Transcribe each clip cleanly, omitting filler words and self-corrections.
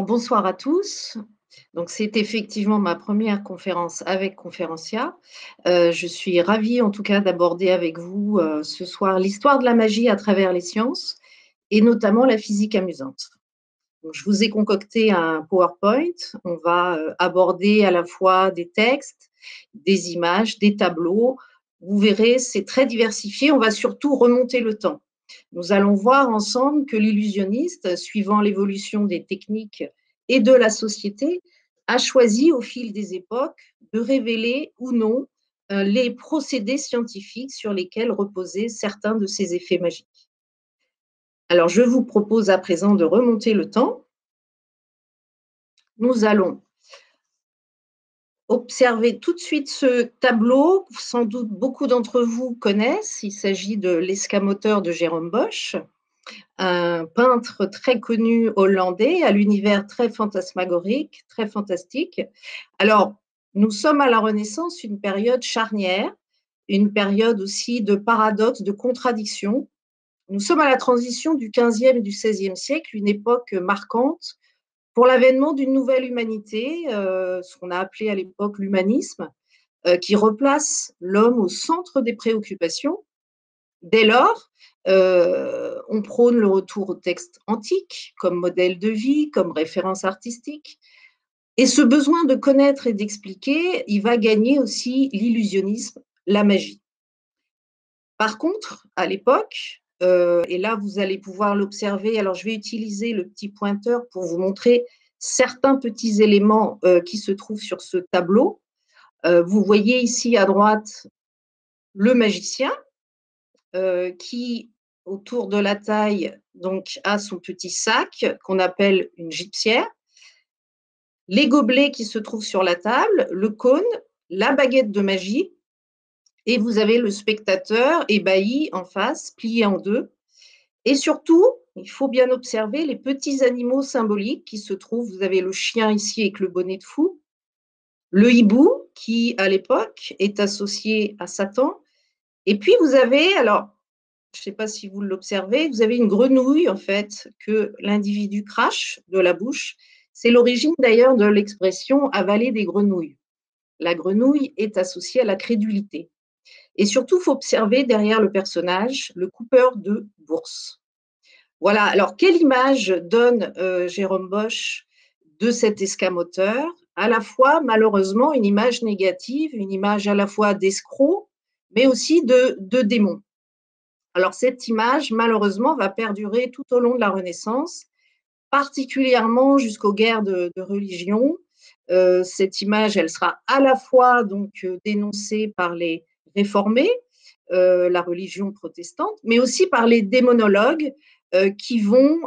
Bonsoir à tous. Donc c'est effectivement ma première conférence avec Conferencia. Je suis ravie en tout cas d'aborder avec vous, ce soir l'histoire de la magie à travers les sciences et notamment la physique amusante. Donc je vous ai concocté un PowerPoint. On va, aborder à la fois des textes, des images, des tableaux. Vous verrez, c'est très diversifié. On va surtout remonter le temps. Nous allons voir ensemble que l'illusionniste, suivant l'évolution des techniques et de la société, a choisi au fil des époques de révéler ou non les procédés scientifiques sur lesquels reposaient certains de ses effets magiques. Alors, je vous propose à présent de remonter le temps. Nous allons observer tout de suite ce tableau. Sans doute beaucoup d'entre vous connaissent. Il s'agit de l'escamoteur de Jérôme Bosch, un peintre très connu hollandais, à l'univers très fantasmagorique, très fantastique. Alors, nous sommes à la Renaissance, une période charnière, une période aussi de paradoxes, de contradictions. Nous sommes à la transition du XVe et du XVIe siècle, une époque marquante pour l'avènement d'une nouvelle humanité, ce qu'on a appelé à l'époque l'humanisme, qui replace l'homme au centre des préoccupations. Dès lors, on prône le retour au texte antique comme modèle de vie, comme référence artistique. Et ce besoin de connaître et d'expliquer, il va gagner aussi l'illusionnisme, la magie. Par contre, à l'époque, et là vous allez pouvoir l'observer, alors je vais utiliser le petit pointeur pour vous montrer certains petits éléments qui se trouvent sur ce tableau. Vous voyez ici à droite le magicien qui, autour de la taille, donc, a son petit sac qu'on appelle une gibecière, les gobelets qui se trouvent sur la table, le cône, la baguette de magie, et vous avez le spectateur ébahi en face, plié en deux. Et surtout, il faut bien observer les petits animaux symboliques qui se trouvent. Vous avez le chien ici avec le bonnet de fou, le hibou qui, à l'époque, est associé à Satan. Et puis vous avez, alors, je ne sais pas si vous l'observez, vous avez une grenouille en fait que l'individu crache de la bouche. C'est l'origine d'ailleurs de l'expression avaler des grenouilles. La grenouille est associée à la crédulité. Et surtout, il faut observer derrière le personnage le coupeur de bourse. Voilà, alors quelle image donne Jérôme Bosch de cet escamoteur? À la fois, malheureusement, une image négative, une image à la fois d'escroc, mais aussi de démon. Alors cette image, malheureusement, va perdurer tout au long de la Renaissance, particulièrement jusqu'aux guerres de religion. Cette image, elle sera à la fois donc dénoncée par les réformés, la religion protestante, mais aussi par les démonologues qui vont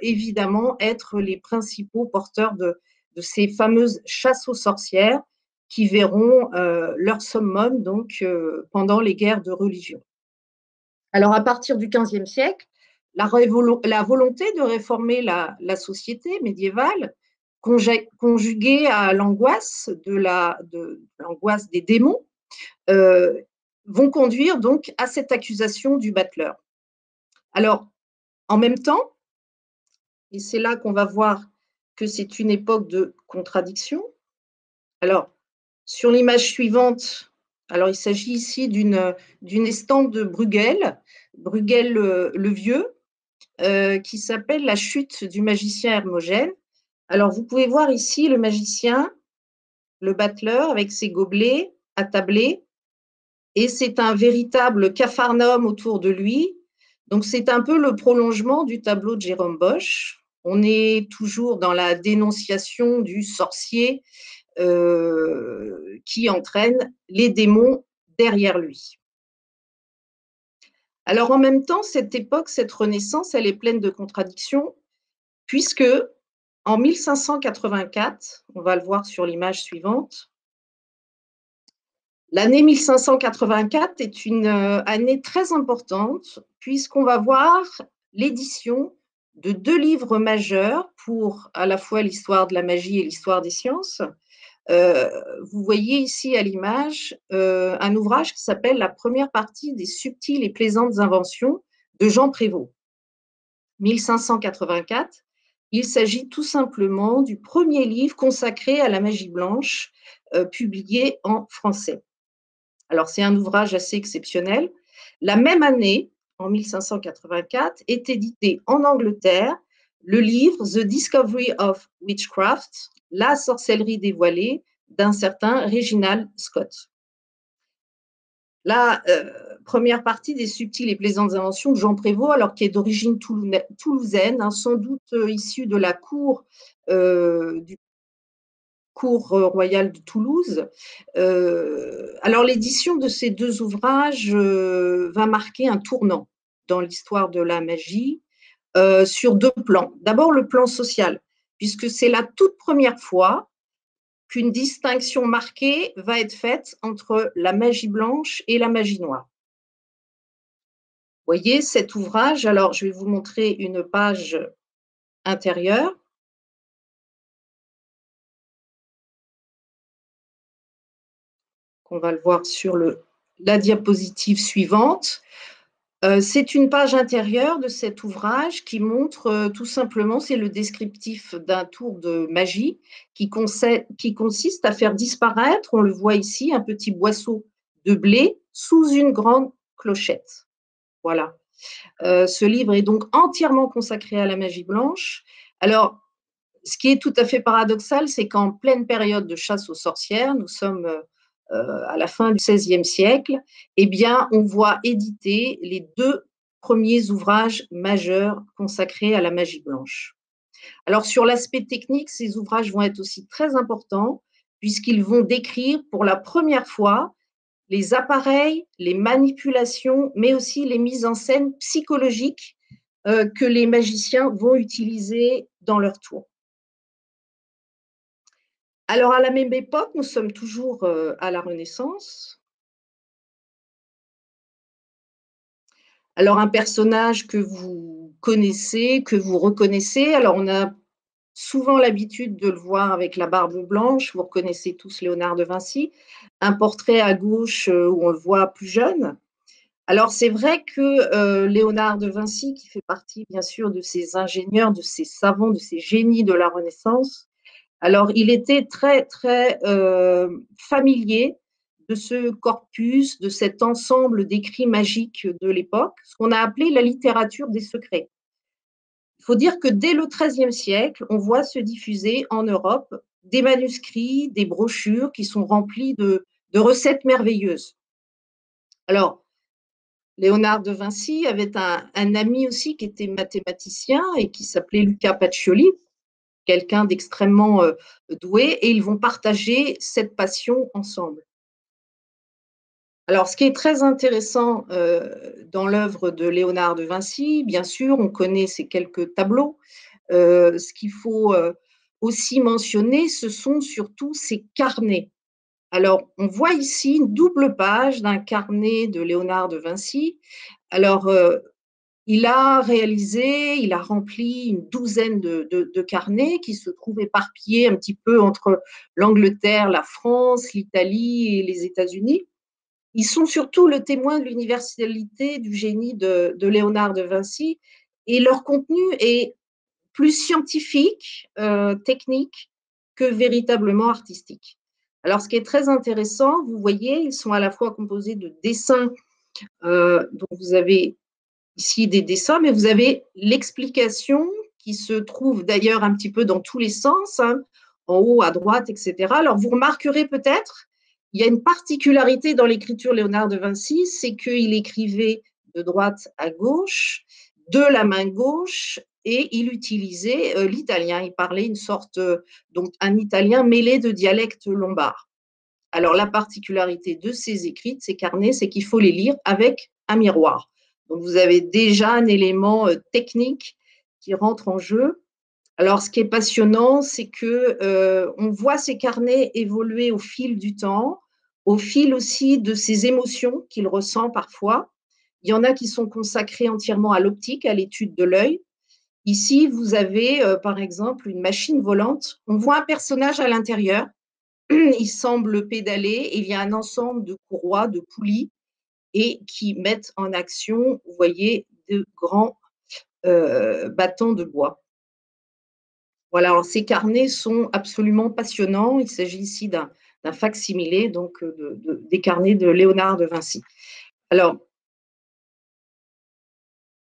évidemment être les principaux porteurs de ces fameuses chasses aux sorcières qui verront leur summum donc pendant les guerres de religion. Alors, à partir du XVe siècle, la volonté de réformer la société médiévale, conjuguée à l'angoisse l'angoisse des démons, euh, vont conduire donc à cette accusation du battleur. Alors, en même temps, et c'est là qu'on va voir que c'est une époque de contradiction. Alors, sur l'image suivante, alors il s'agit ici d'une estampe de Bruegel, Bruegel le Vieux, qui s'appelle La chute du magicien Hermogène. Alors, vous pouvez voir ici le magicien, le battleur, avec ses gobelets attablés, et c'est un véritable capharnaüm autour de lui. Donc, c'est un peu le prolongement du tableau de Jérôme Bosch. On est toujours dans la dénonciation du sorcier qui entraîne les démons derrière lui. Alors, en même temps, cette époque, cette Renaissance, elle est pleine de contradictions, puisque en 1584, on va le voir sur l'image suivante, l'année 1584 est une année très importante, puisqu'on va voir l'édition de deux livres majeurs pour à la fois l'histoire de la magie et l'histoire des sciences. Vous voyez ici à l'image un ouvrage qui s'appelle La première partie des subtiles et plaisantes inventions de Jean Prévost, 1584. Il s'agit tout simplement du premier livre consacré à la magie blanche, publié en français. Alors, c'est un ouvrage assez exceptionnel. La même année, en 1584, est édité en Angleterre le livre The Discovery of Witchcraft, la sorcellerie dévoilée d'un certain Reginald Scott. La première partie des subtiles et plaisantes inventions de Jean Prévost, alors qui est d'origine toulousaine, hein, sans doute issu de la cour du cour royale de Toulouse. Alors l'édition de ces deux ouvrages va marquer un tournant dans l'histoire de la magie sur deux plans. D'abord le plan social, puisque c'est la toute première fois qu'une distinction marquée va être faite entre la magie blanche et la magie noire. Vous voyez cet ouvrage, alors je vais vous montrer une page intérieure. On va le voir sur la diapositive suivante. C'est une page intérieure de cet ouvrage qui montre tout simplement, c'est le descriptif d'un tour de magie qui consiste à faire disparaître, on le voit ici, un petit boisseau de blé sous une grande clochette. Voilà. Ce livre est donc entièrement consacré à la magie blanche. Alors, ce qui est tout à fait paradoxal, c'est qu'en pleine période de chasse aux sorcières, nous sommes à la fin du XVIe siècle, eh bien, on voit éditer les deux premiers ouvrages majeurs consacrés à la magie blanche. Alors, sur l'aspect technique, ces ouvrages vont être aussi très importants, puisqu'ils vont décrire pour la première fois les appareils, les manipulations, mais aussi les mises en scène psychologiques que les magiciens vont utiliser dans leur tour. Alors, à la même époque, nous sommes toujours à la Renaissance. Alors, un personnage que vous connaissez, que vous reconnaissez. Alors, on a souvent l'habitude de le voir avec la barbe blanche. Vous reconnaissez tous Léonard de Vinci. Un portrait à gauche où on le voit plus jeune. Alors, c'est vrai que Léonard de Vinci, qui fait partie, bien sûr, de ces ingénieurs, de ces savants, de ces génies de la Renaissance, alors il était très, très familier de ce corpus, de cet ensemble d'écrits magiques de l'époque, ce qu'on a appelé la littérature des secrets. Il faut dire que dès le XIIIe siècle, on voit se diffuser en Europe des manuscrits, des brochures qui sont remplis de recettes merveilleuses. Alors, Léonard de Vinci avait un ami aussi qui était mathématicien et qui s'appelait Luca Pacioli, quelqu'un d'extrêmement doué, et ils vont partager cette passion ensemble. Alors, ce qui est très intéressant dans l'œuvre de Léonard de Vinci, bien sûr, on connaît ces quelques tableaux. Ce qu'il faut aussi mentionner, ce sont surtout ces carnets. Alors, on voit ici une double page d'un carnet de Léonard de Vinci. Alors, il a réalisé, il a rempli une douzaine de carnets qui se trouvent éparpillés un petit peu entre l'Angleterre, la France, l'Italie et les États-Unis. Ils sont surtout le témoin de l'universalité du génie de Léonard de Vinci, et leur contenu est plus scientifique, technique, que véritablement artistique. Alors, ce qui est très intéressant, vous voyez, ils sont à la fois composés de dessins, dont vous avez ici des dessins, mais vous avez l'explication qui se trouve d'ailleurs un petit peu dans tous les sens, hein, en haut, à droite, etc. Alors, vous remarquerez peut-être, il y a une particularité dans l'écriture Léonard de Vinci, c'est qu'il écrivait de droite à gauche, de la main gauche, et il utilisait l'italien. Il parlait une sorte, donc un italien mêlé de dialecte lombard. Alors, la particularité de ces écrits, de ces carnets, c'est qu'il faut les lire avec un miroir. Donc, vous avez déjà un élément technique qui rentre en jeu. Alors, ce qui est passionnant, c'est que on voit ces carnets évoluer au fil du temps, au fil aussi de ses émotions qu'il ressent parfois. Il y en a qui sont consacrés entièrement à l'optique, à l'étude de l'œil. Ici, vous avez, par exemple, une machine volante. On voit un personnage à l'intérieur. Il semble pédaler et il y a un ensemble de courroies, de poulies, et qui mettent en action, vous voyez, de grands bâtons de bois. Voilà, alors ces carnets sont absolument passionnants. Il s'agit ici d'un fac-similé donc des carnets de Léonard de Vinci. Alors,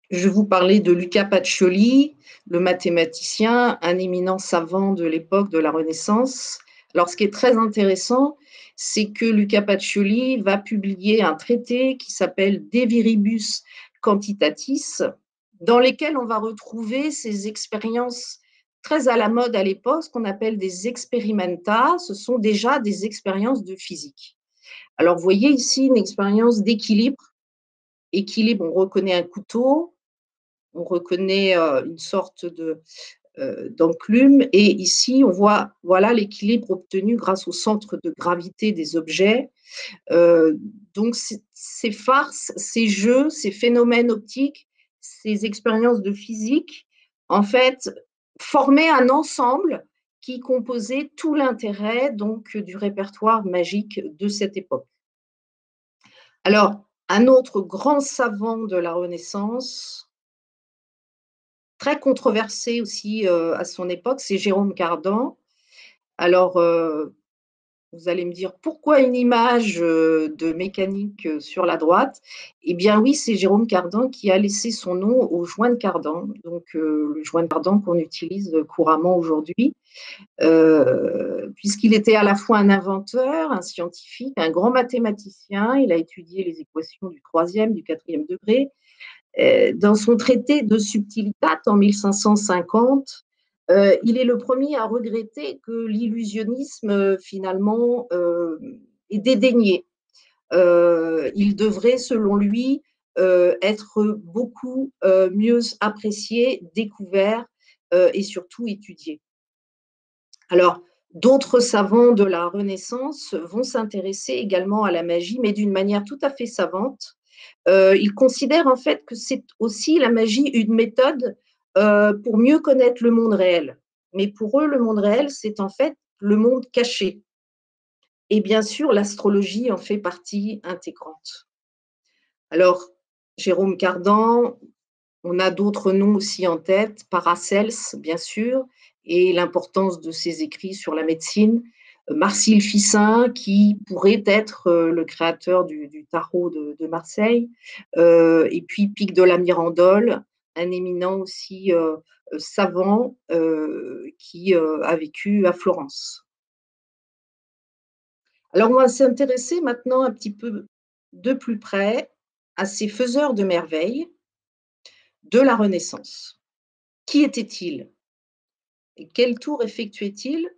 je vais vous parler de Luca Pacioli, le mathématicien, un éminent savant de l'époque de la Renaissance. Alors, ce qui est très intéressant, c'est que Luca Pacioli va publier un traité qui s'appelle De Viribus Quantitatis, dans lesquels on va retrouver ces expériences très à la mode à l'époque, ce qu'on appelle des experimenta. Ce sont déjà des expériences de physique. Alors, vous voyez ici une expérience d'équilibre. Équilibre, on reconnaît un couteau, on reconnaît une sorte d'enclume et ici on voit voilà l'équilibre obtenu grâce au centre de gravité des objets. Euh, donc ces farces, ces jeux, ces phénomènes optiques, ces expériences de physique, en fait, formaient un ensemble qui composait tout l'intérêt donc du répertoire magique de cette époque. Alors, un autre grand savant de la Renaissance, très controversé aussi à son époque, c'est Jérôme Cardan. Alors, vous allez me dire pourquoi une image de mécanique sur la droite? Eh bien oui, c'est Jérôme Cardan qui a laissé son nom au joint de Cardan, donc le joint de Cardan qu'on utilise couramment aujourd'hui, puisqu'il était à la fois un inventeur, un scientifique, un grand mathématicien. Il a étudié les équations du troisième, du quatrième degré. Dans son traité de subtilitate en 1550, il est le premier à regretter que l'illusionnisme, finalement, est dédaigné. Il devrait, selon lui, être beaucoup mieux apprécié, découvert et surtout étudié. Alors, d'autres savants de la Renaissance vont s'intéresser également à la magie, mais d'une manière tout à fait savante. Ils considèrent en fait que c'est aussi la magie une méthode pour mieux connaître le monde réel. Mais pour eux, le monde réel, c'est en fait le monde caché. Et bien sûr, l'astrologie en fait partie intégrante. Alors, Jérôme Cardan, on a d'autres noms aussi en tête, Paracels, bien sûr, et l'importance de ses écrits sur la médecine. Marcille Ficin, qui pourrait être le créateur du tarot de Marseille, et puis Pic de la Mirandole, un éminent aussi savant qui a vécu à Florence. Alors, on va s'intéresser maintenant un petit peu de plus près à ces faiseurs de merveilles de la Renaissance. Qui étaient-ils? Et quel tour effectuait-il?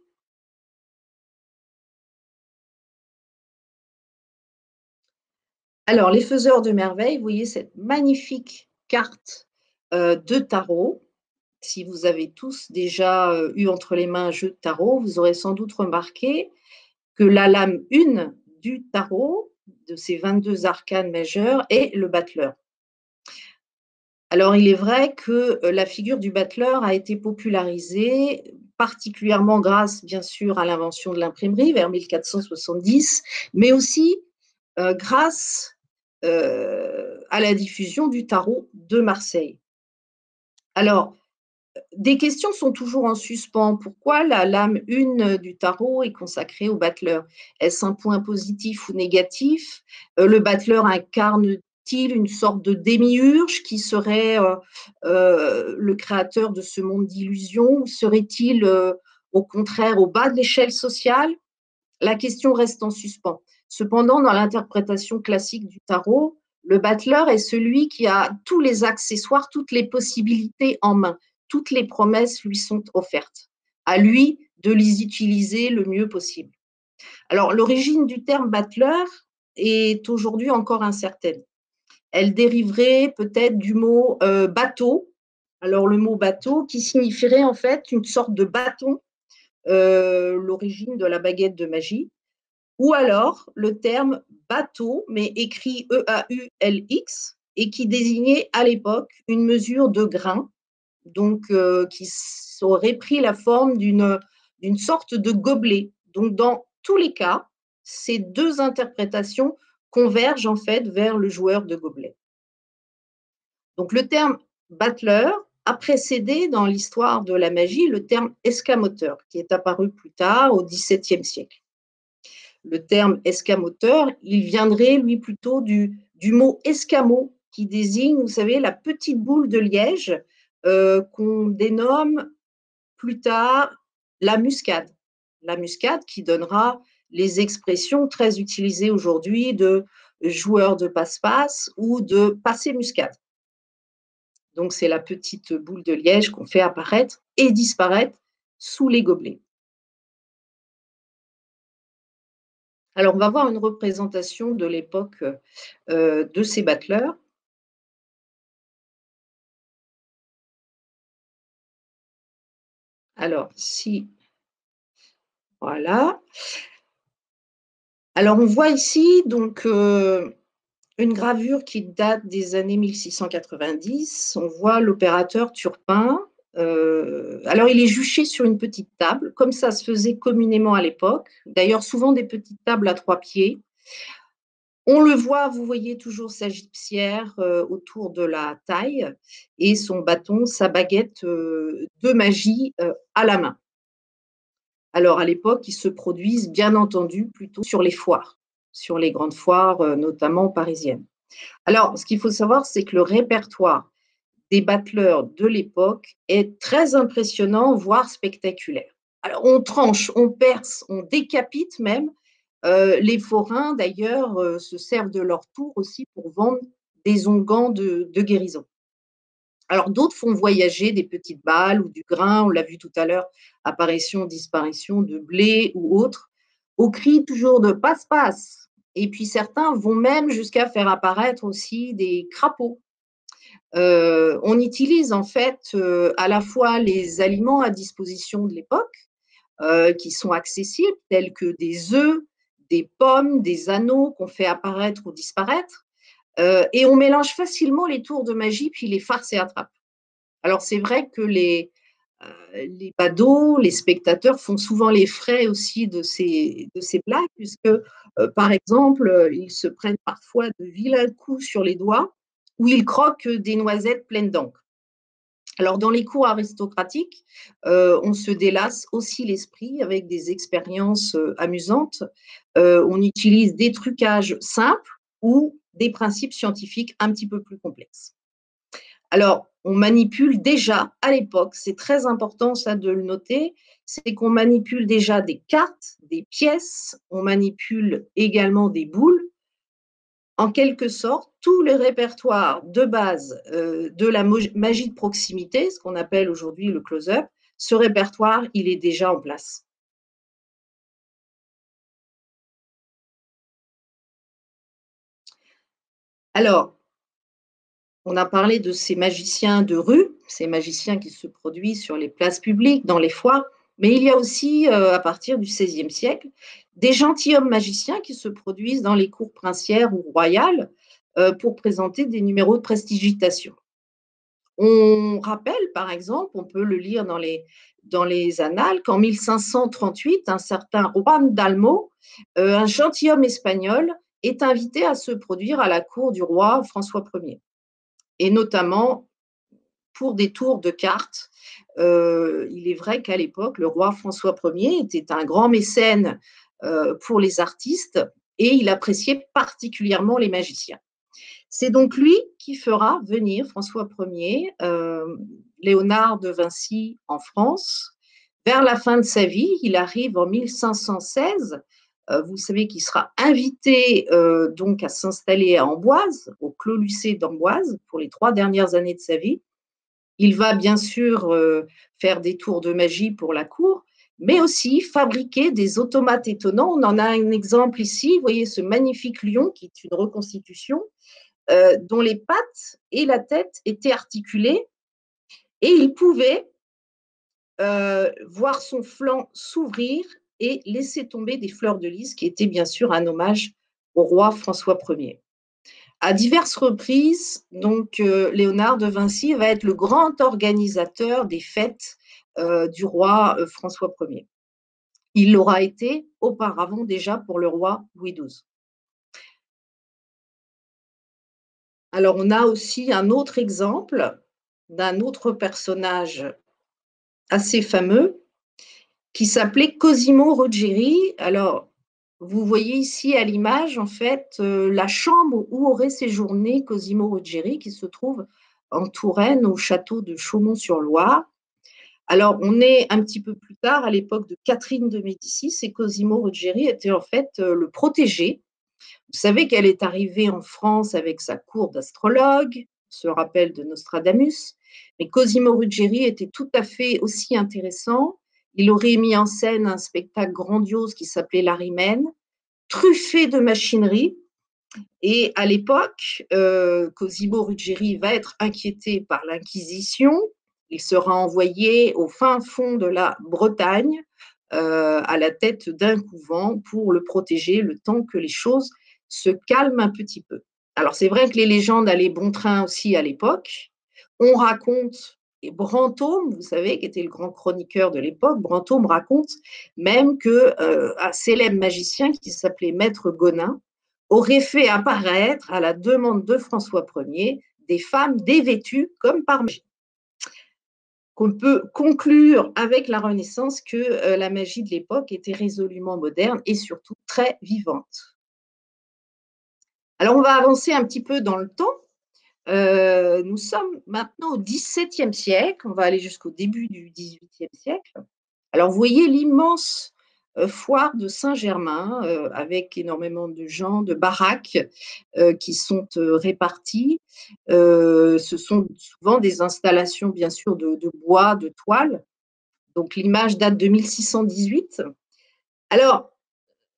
Alors, les faiseurs de merveilles, vous voyez cette magnifique carte de tarot. Si vous avez tous déjà eu entre les mains un jeu de tarot, vous aurez sans doute remarqué que la lame 1 du tarot, de ces 22 arcanes majeurs, est le battleur. Alors, il est vrai que la figure du battleur a été popularisée, particulièrement grâce, bien sûr, à l'invention de l'imprimerie vers 1470, mais aussi grâce à la diffusion du tarot de Marseille. Alors, des questions sont toujours en suspens. Pourquoi la lame 1 du tarot est consacrée au battleur? Est-ce un point positif ou négatif? Le battleur incarne-t-il une sorte de démiurge qui serait le créateur de ce monde d'illusions? Ou serait-il au contraire au bas de l'échelle sociale? La question reste en suspens. Cependant, dans l'interprétation classique du tarot, le battleur est celui qui a tous les accessoires, toutes les possibilités en main. Toutes les promesses lui sont offertes. À lui de les utiliser le mieux possible. Alors, l'origine du terme battleur est aujourd'hui encore incertaine. Elle dériverait peut-être du mot bateau. Alors, le mot bateau qui signifierait en fait une sorte de bâton, l'origine de la baguette de magie, ou alors le terme bateau, mais écrit EAULX, et qui désignait à l'époque une mesure de grain, donc qui aurait pris la forme d'une sorte de gobelet. Donc dans tous les cas, ces deux interprétations convergent en fait vers le joueur de gobelet. Donc le terme battleur a précédé dans l'histoire de la magie le terme escamoteur, qui est apparu plus tard au XVIIe siècle. Le terme escamoteur, il viendrait, lui, plutôt du mot escamot, qui désigne, vous savez, la petite boule de liège qu'on dénomme plus tard la muscade. La muscade qui donnera les expressions très utilisées aujourd'hui de joueur de passe-passe ou de passer muscade. Donc, c'est la petite boule de liège qu'on fait apparaître et disparaître sous les gobelets. Alors, on va voir une représentation de l'époque de ces battleurs. Alors, si, voilà. Alors, on voit ici donc une gravure qui date des années 1690. On voit l'opérateur Turpin. Alors, il est juché sur une petite table, comme ça se faisait communément à l'époque. D'ailleurs, souvent des petites tables à 3 pieds. On le voit, vous voyez toujours sa gibecière autour de la taille et son bâton, sa baguette de magie à la main. Alors, à l'époque, ils se produisent bien entendu plutôt sur les foires, sur les grandes foires, notamment parisiennes. Alors, ce qu'il faut savoir, c'est que le répertoire des battleurs de l'époque est très impressionnant, voire spectaculaire. Alors, on tranche, on perce, on décapite même. Les forains, d'ailleurs, se servent de leur tour aussi pour vendre des onguents de guérison. Alors, d'autres font voyager des petites balles ou du grain, on l'a vu tout à l'heure, apparition, disparition de blé ou autre, au cri toujours de passe-passe. Et puis certains vont même jusqu'à faire apparaître aussi des crapauds. On utilise en fait à la fois les aliments à disposition de l'époque, qui sont accessibles, tels que des œufs, des pommes, des anneaux qu'on fait apparaître ou disparaître, et on mélange facilement les tours de magie puis les farces et attrapes. Alors c'est vrai que les badauds, les spectateurs font souvent les frais aussi de ces blagues, puisque, par exemple, ils se prennent parfois de vilains coups sur les doigts ou ils croquent des noisettes pleines d'encre. Alors, dans les cours aristocratiques, on se délasse aussi l'esprit avec des expériences amusantes. On utilise des trucages simples ou des principes scientifiques un petit peu plus complexes. Alors, on manipule déjà à l'époque, c'est très important ça de le noter, c'est qu'on manipule déjà des cartes, des pièces, on manipule également des boules. En quelque sorte, tout le répertoire de base de la magie de proximité, ce qu'on appelle aujourd'hui le close-up, ce répertoire, il est déjà en place. Alors, on a parlé de ces magiciens de rue, ces magiciens qui se produisent sur les places publiques, dans les foires, mais il y a aussi, à partir du XVIe siècle, des gentilshommes magiciens qui se produisent dans les cours princières ou royales pour présenter des numéros de prestigitation. On rappelle, par exemple, on peut le lire dans les annales, qu'en 1538, un certain Juan d'Almo, un gentilhomme espagnol, est invité à se produire à la cour du roi François Ier, et notamment pour des tours de cartes. Il est vrai qu'à l'époque, le roi François Ier était un grand mécène pour les artistes et il appréciait particulièrement les magiciens. C'est donc lui qui fera venir François Ier, Léonard de Vinci en France. Vers la fin de sa vie, il arrive en 1516. Vous savez qu'il sera invité donc à s'installer à Amboise, au Clos Lucé d'Amboise, pour les 3 dernières années de sa vie. Il va bien sûr faire des tours de magie pour la cour, mais aussi fabriquer des automates étonnants. On en a un exemple ici. Vous voyez ce magnifique lion qui est une reconstitution dont les pattes et la tête étaient articulées et il pouvait voir son flanc s'ouvrir et laisser tomber des fleurs de lys, qui était bien sûr un hommage au roi François Ier. À diverses reprises, donc, Léonard de Vinci va être le grand organisateur des fêtes du roi François Ier. Il l'aura été auparavant déjà pour le roi Louis XII. Alors, on a aussi un autre exemple d'un autre personnage assez fameux qui s'appelait Cosimo Ruggieri. Alors, vous voyez ici à l'image, en fait, la chambre où aurait séjourné Cosimo Ruggieri, qui se trouve en Touraine, au château de Chaumont-sur-Loire. Alors, on est un petit peu plus tard, à l'époque de Catherine de Médicis, et Cosimo Ruggieri était en fait le protégé. Vous savez qu'elle est arrivée en France avec sa cour d'astrologues, se rappelle de Nostradamus, mais Cosimo Ruggieri était tout à fait aussi intéressant. Il aurait mis en scène un spectacle grandiose qui s'appelait L'Arimène, truffé de machinerie. Et à l'époque, Cosimo Ruggieri va être inquiété par l'Inquisition. Il sera envoyé au fin fond de la Bretagne, à la tête d'un couvent pour le protéger le temps que les choses se calment un petit peu. Alors c'est vrai que les légendes allaient bon train aussi à l'époque. On raconte, et Brantôme, vous savez, qui était le grand chroniqueur de l'époque, Brantôme raconte même qu'un célèbre magicien qui s'appelait Maître Gonin aurait fait apparaître, à la demande de François Ier, des femmes dévêtues comme par magie. Qu'on peut conclure avec la Renaissance que la magie de l'époque était résolument moderne et surtout très vivante. Alors, on va avancer un petit peu dans le temps. Nous sommes maintenant au XVIIe siècle, on va aller jusqu'au début du XVIIIe siècle. Alors, vous voyez l'immense foire de Saint-Germain avec énormément de gens, de baraques qui sont réparties. Ce sont souvent des installations, bien sûr, de bois, de toile. Donc, l'image date de 1618. Alors,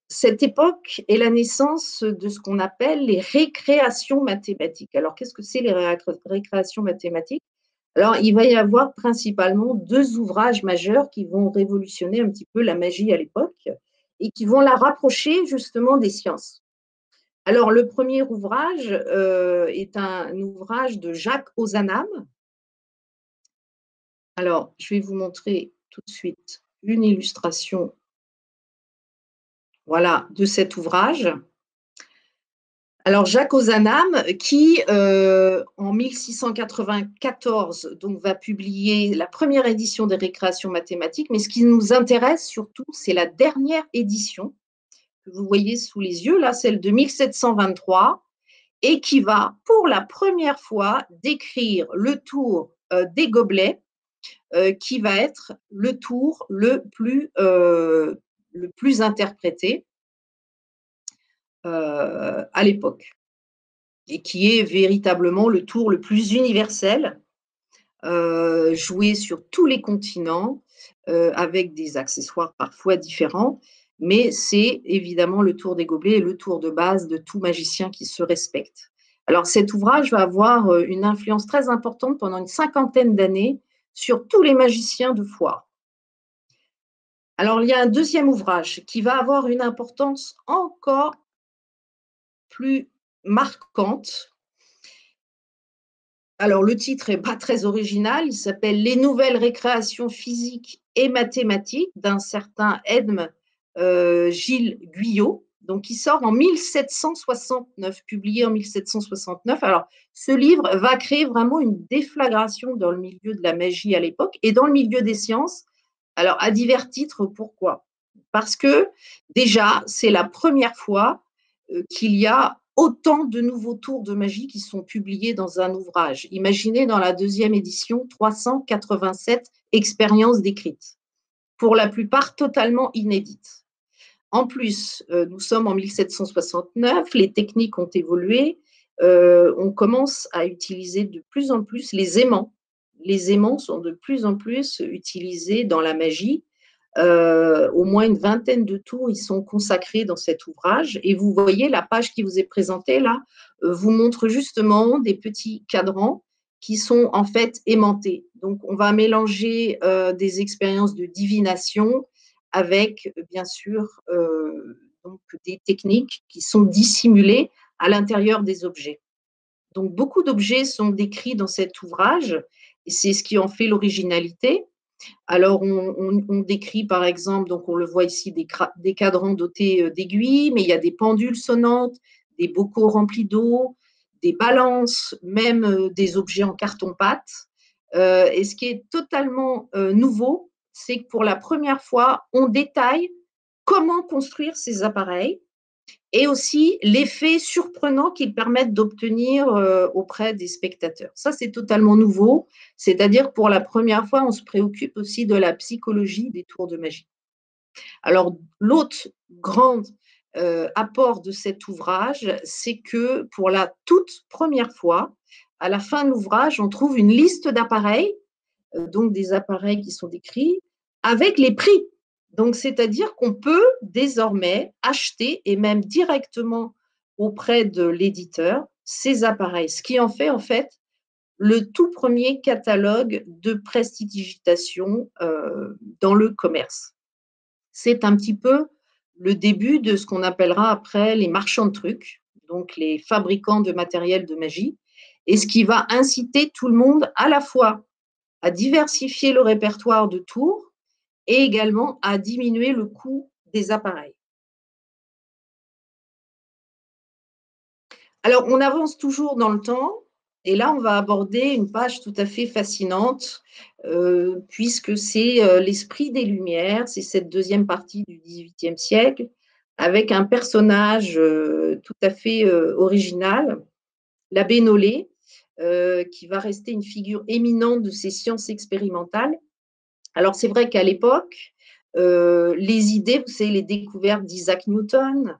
cette époque est la naissance de ce qu'on appelle les récréations mathématiques. Alors, qu'est-ce que c'est les récréations mathématiques? Alors, il va y avoir principalement deux ouvrages majeurs qui vont révolutionner un petit peu la magie à l'époque et qui vont la rapprocher justement des sciences. Alors, le premier ouvrage est un ouvrage de Jacques Ozanam. Alors, je vais vous montrer tout de suite une illustration, voilà, de cet ouvrage. Alors, Jacques Ozanam, qui, en 1694, donc, va publier la première édition des récréations mathématiques, mais ce qui nous intéresse surtout, c'est la dernière édition que vous voyez sous les yeux, là, celle de 1723, et qui va, pour la première fois, décrire le tour des gobelets, qui va être le tour le plus interprété à l'époque, et qui est véritablement le tour le plus universel, joué sur tous les continents, avec des accessoires parfois différents, mais c'est évidemment le tour des gobelets et le tour de base de tout magicien qui se respecte. Alors cet ouvrage va avoir une influence très importante pendant une cinquantaine d'années sur tous les magiciens de foire. Alors il y a un deuxième ouvrage qui va avoir une importance encore plus marquante. Alors, le titre n'est pas très original, il s'appelle Les nouvelles récréations physiques et mathématiques d'un certain Edme Gilles Guyot, donc qui sort en 1769, publié en 1769. Alors, ce livre va créer vraiment une déflagration dans le milieu de la magie à l'époque et dans le milieu des sciences. Alors, à divers titres, pourquoi? Parce que déjà, c'est la première fois qu'il y a autant de nouveaux tours de magie qui sont publiés dans un ouvrage. Imaginez dans la deuxième édition 387 expériences décrites, pour la plupart totalement inédites. En plus, nous sommes en 1769, les techniques ont évolué, on commence à utiliser de plus en plus les aimants. Les aimants sont de plus en plus utilisés dans la magie. Au moins une vingtaine de tours y sont consacrés dans cet ouvrage. Et vous voyez, la page qui vous est présentée là vous montre justement des petits cadrans qui sont en fait aimantés. Donc, on va mélanger des expériences de divination avec, bien sûr, donc des techniques qui sont dissimulées à l'intérieur des objets. Donc, beaucoup d'objets sont décrits dans cet ouvrage et c'est ce qui en fait l'originalité. Alors, on décrit par exemple, donc on le voit ici, des cadrans dotés d'aiguilles, mais il y a des pendules sonnantes, des bocaux remplis d'eau, des balances, même des objets en carton-pâte. Et ce qui est totalement nouveau, c'est que pour la première fois, on détaille comment construire ces appareils et aussi l'effet surprenant qu'ils permettent d'obtenir auprès des spectateurs. Ça, c'est totalement nouveau, c'est-à-dire que pour la première fois, on se préoccupe aussi de la psychologie des tours de magie. Alors, l'autre grand apport de cet ouvrage, c'est que pour la toute première fois, à la fin de l'ouvrage, on trouve une liste d'appareils, donc des appareils qui sont décrits, avec les prix. Donc, c'est-à-dire qu'on peut désormais acheter et même directement auprès de l'éditeur ces appareils, ce qui en fait le tout premier catalogue de prestidigitation dans le commerce. C'est un petit peu le début de ce qu'on appellera après les marchands de trucs, donc les fabricants de matériel de magie, et ce qui va inciter tout le monde à la fois à diversifier le répertoire de tours et également à diminuer le coût des appareils. Alors, on avance toujours dans le temps et là, on va aborder une page tout à fait fascinante, puisque c'est, l'esprit des Lumières, c'est cette deuxième partie du XVIIIe siècle avec un personnage, tout à fait, original, l'abbé Nollet, qui va rester une figure éminente de ces sciences expérimentales. Alors, c'est vrai qu'à l'époque, les idées, vous savez, les découvertes d'Isaac Newton,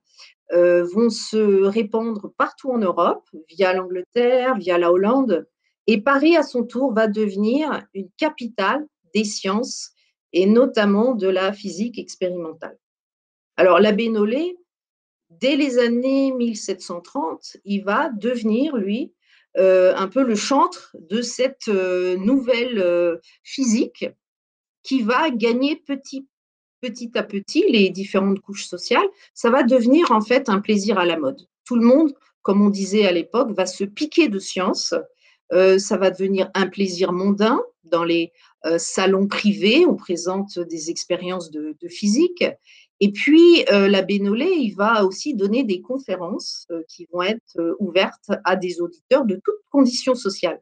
vont se répandre partout en Europe, via l'Angleterre, via la Hollande. Et Paris, à son tour, va devenir une capitale des sciences et notamment de la physique expérimentale. Alors, l'abbé Nollet, dès les années 1730, il va devenir, lui, un peu le chantre de cette nouvelle physique qui va gagner petit à petit les différentes couches sociales, ça va devenir en fait un plaisir à la mode. Tout le monde, comme on disait à l'époque, va se piquer de science. Ça va devenir un plaisir mondain. Dans les salons privés, on présente des expériences de physique. Et puis, l'abbé Nollet, il va aussi donner des conférences qui vont être ouvertes à des auditeurs de toutes conditions sociales.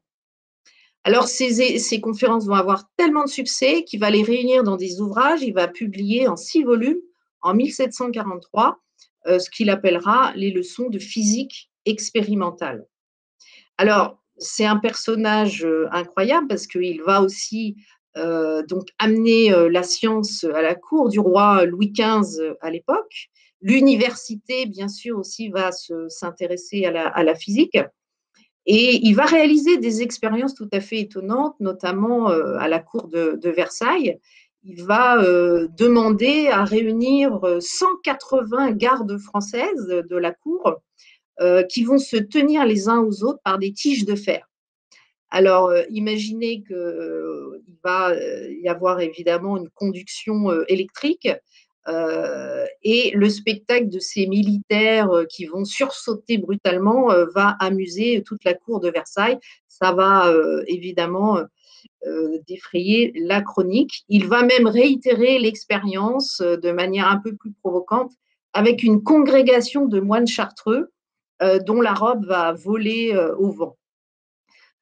Alors, ces conférences vont avoir tellement de succès qu'il va les réunir dans des ouvrages. Il va publier en 6 volumes en 1743 ce qu'il appellera les leçons de physique expérimentale. Alors, c'est un personnage incroyable parce qu'il va aussi donc amener la science à la cour du roi Louis XV à l'époque. L'université, bien sûr, aussi va s'intéresser à la physique. Et il va réaliser des expériences tout à fait étonnantes, notamment à la cour de Versailles. Il va demander à réunir 180 gardes françaises de la cour qui vont se tenir les uns aux autres par des tiges de fer. Alors, imaginez qu'il va y avoir évidemment une conduction électrique et le spectacle de ces militaires qui vont sursauter brutalement va amuser toute la cour de Versailles. Ça va évidemment défrayer la chronique. Il va même réitérer l'expérience de manière un peu plus provocante avec une congrégation de moines chartreux dont la robe va voler au vent.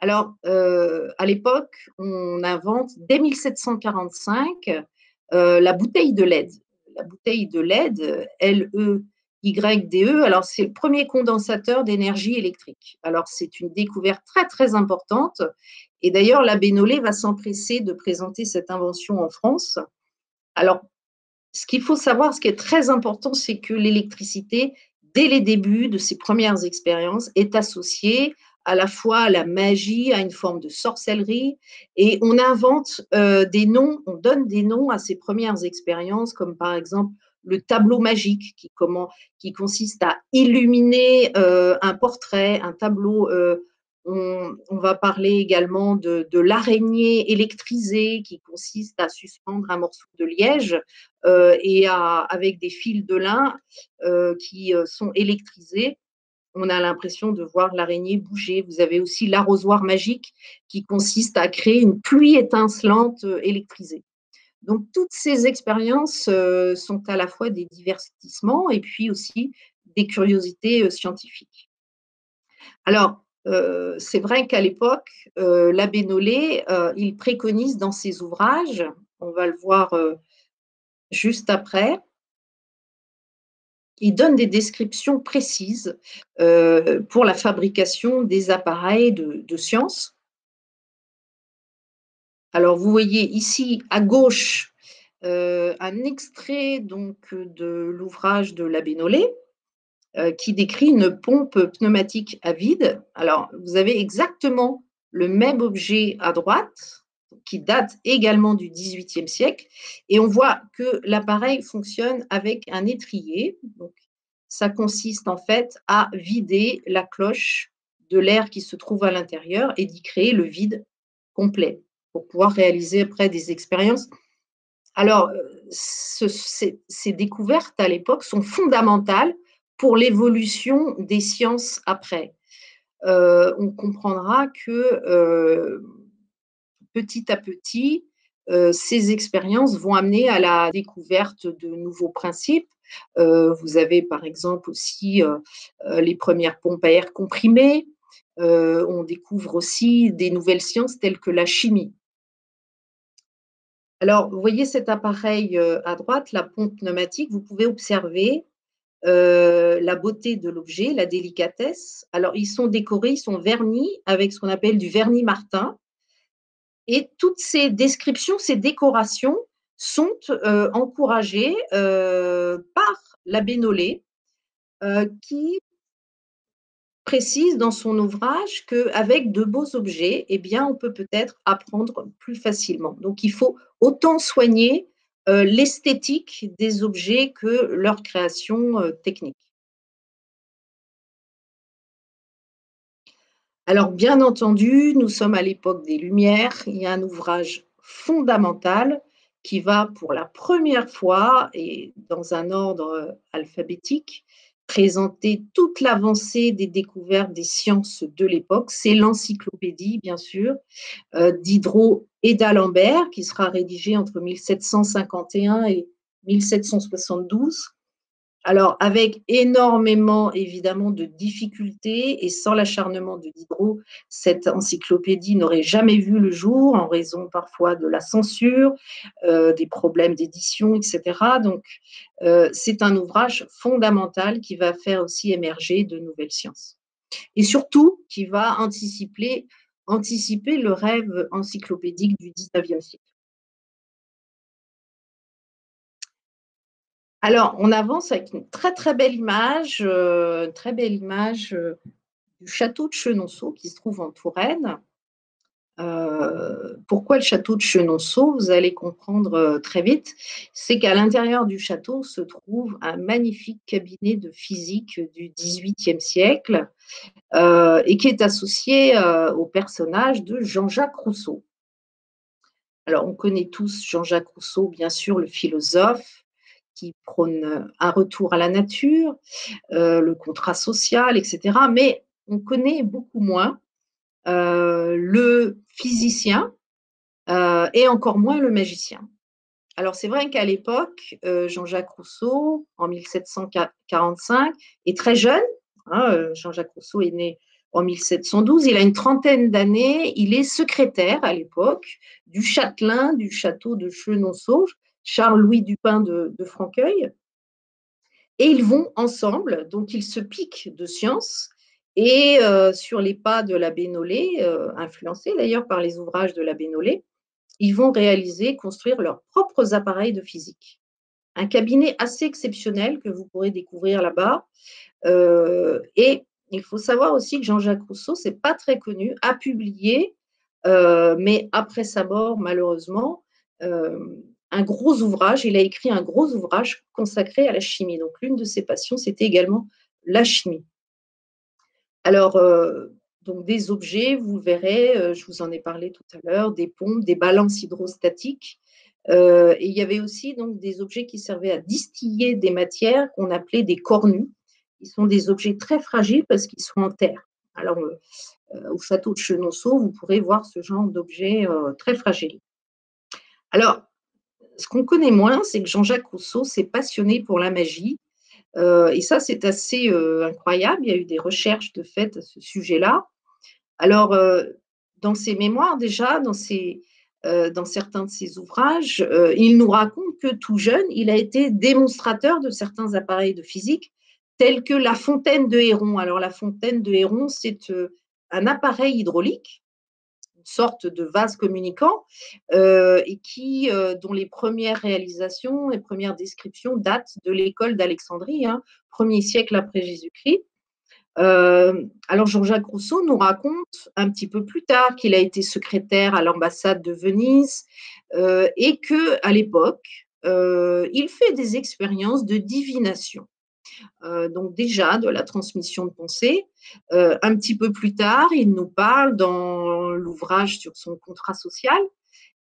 Alors, à l'époque, on invente dès 1745 la bouteille de LED. La bouteille de LED, LEYDE, alors c'est le premier condensateur d'énergie électrique. Alors, c'est une découverte très, très importante. Et d'ailleurs, l'abbé Nollet va s'empresser de présenter cette invention en France. Alors, ce qu'il faut savoir, ce qui est très important, c'est que l'électricité, dès les débuts de ses premières expériences, est associée à la fois à la magie, à une forme de sorcellerie, et on invente des noms, on donne des noms à ces premières expériences, comme par exemple le tableau magique, qui consiste à illuminer un portrait, un tableau. On va parler également de l'araignée électrisée, qui consiste à suspendre un morceau de liège avec des fils de lin qui sont électrisés. On a l'impression de voir l'araignée bouger. Vous avez aussi l'arrosoir magique qui consiste à créer une pluie étincelante électrisée. Donc, toutes ces expériences sont à la fois des divertissements et puis aussi des curiosités scientifiques. Alors, c'est vrai qu'à l'époque, l'abbé Nollet, il préconise dans ses ouvrages, on va le voir, juste après, il donne des descriptions précises, pour la fabrication des appareils de science. Alors vous voyez ici à gauche, un extrait donc, de l'ouvrage de l'abbé Nollet, qui décrit une pompe pneumatique à vide. Alors, vous avez exactement le même objet à droite, qui date également du XVIIIe siècle, et on voit que l'appareil fonctionne avec un étrier. Donc, ça consiste en fait à vider la cloche de l'air qui se trouve à l'intérieur et d'y créer le vide complet pour pouvoir réaliser après des expériences. Alors, ces découvertes à l'époque sont fondamentales pour l'évolution des sciences après. On comprendra que petit à petit, ces expériences vont amener à la découverte de nouveaux principes. Vous avez par exemple aussi les premières pompes à air comprimé. On découvre aussi des nouvelles sciences telles que la chimie. Alors, vous voyez cet appareil à droite, la pompe pneumatique, vous pouvez observer la beauté de l'objet, la délicatesse. Alors, ils sont décorés, ils sont vernis avec ce qu'on appelle du vernis Martin. Et toutes ces descriptions, ces décorations sont encouragées par l'abbé Nollet, qui précise dans son ouvrage qu'avec de beaux objets, eh bien, on peut peut-être apprendre plus facilement. Donc, il faut autant soigner l'esthétique des objets que leur création technique. Alors, bien entendu, nous sommes à l'époque des Lumières. Il y a un ouvrage fondamental qui va pour la première fois et dans un ordre alphabétique présenter toute l'avancée des découvertes des sciences de l'époque. C'est l'encyclopédie, bien sûr, Diderot et d'Alembert, qui sera rédigée entre 1751 et 1772. Alors, avec énormément, évidemment, de difficultés et sans l'acharnement de Diderot, cette encyclopédie n'aurait jamais vu le jour en raison parfois de la censure, des problèmes d'édition, etc. Donc, c'est un ouvrage fondamental qui va faire aussi émerger de nouvelles sciences. Et surtout, qui va anticiper le rêve encyclopédique du XIXe siècle. Alors, on avance avec une très très belle image, du château de Chenonceau qui se trouve en Touraine. Pourquoi le château de Chenonceau? Vous allez comprendre très vite. C'est qu'à l'intérieur du château se trouve un magnifique cabinet de physique du XVIIIe siècle et qui est associé au personnage de Jean-Jacques Rousseau. Alors, on connaît tous Jean-Jacques Rousseau, bien sûr, le philosophe qui prône un retour à la nature, le contrat social, etc. Mais on connaît beaucoup moins le physicien et encore moins le magicien. Alors c'est vrai qu'à l'époque, Jean-Jacques Rousseau, en 1745, est très jeune. Hein, Jean-Jacques Rousseau est né en 1712, il a une trentaine d'années, il est secrétaire à l'époque du châtelain du château de Chenonceau, Charles-Louis Dupin de Franqueuil. Et ils vont ensemble, donc ils se piquent de science. Et sur les pas de l'abbé Nollet, influencés d'ailleurs par les ouvrages de l'abbé Nollet, ils vont réaliser, construire leurs propres appareils de physique. Un cabinet assez exceptionnel que vous pourrez découvrir là-bas. Et il faut savoir aussi que Jean-Jacques Rousseau, c'est pas très connu, a publié, mais après sa mort, malheureusement, un gros ouvrage. Il a écrit un gros ouvrage consacré à la chimie. Donc, l'une de ses passions, c'était également la chimie. Alors, donc des objets, vous verrez, je vous en ai parlé tout à l'heure, des pompes, des balances hydrostatiques. Et il y avait aussi donc des objets qui servaient à distiller des matières qu'on appelait des cornus. Ils sont des objets très fragiles parce qu'ils sont en terre. Alors, au château de Chenonceau, vous pourrez voir ce genre d'objets très fragiles. Alors, ce qu'on connaît moins, c'est que Jean-Jacques Rousseau s'est passionné pour la magie. Et ça, c'est assez incroyable. Il y a eu des recherches de fait à ce sujet-là. Alors, dans ses mémoires déjà, dans certains de ses ouvrages, il nous raconte que tout jeune, il a été démonstrateur de certains appareils de physique, tels que la fontaine de Héron. Alors la fontaine de Héron, c'est, un appareil hydraulique, une sorte de vase communicant, et dont les premières réalisations, les premières descriptions datent de l'école d'Alexandrie, hein, 1er siècle après Jésus-Christ. Alors Jean-Jacques Rousseau nous raconte un petit peu plus tard qu'il a été secrétaire à l'ambassade de Venise, et qu'à l'époque, il fait des expériences de divination. Donc déjà de la transmission de pensée. Un petit peu plus tard, il nous parle dans l'ouvrage sur son contrat social,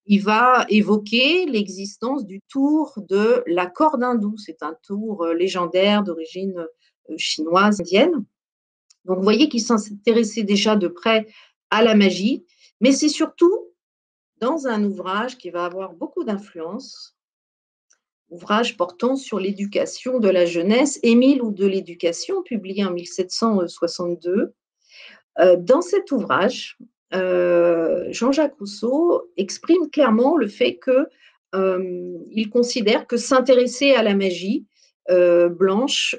il va évoquer l'existence du tour de la corde hindoue. C'est un tour, légendaire d'origine, chinoise, indienne. Donc, vous voyez qu'il s'intéressait déjà de près à la magie, mais c'est surtout dans un ouvrage qui va avoir beaucoup d'influence, ouvrage portant sur l'éducation de la jeunesse, Émile ou de l'éducation, publié en 1762. Dans cet ouvrage, Jean-Jacques Rousseau exprime clairement le fait que il considère que s'intéresser à la magie blanche,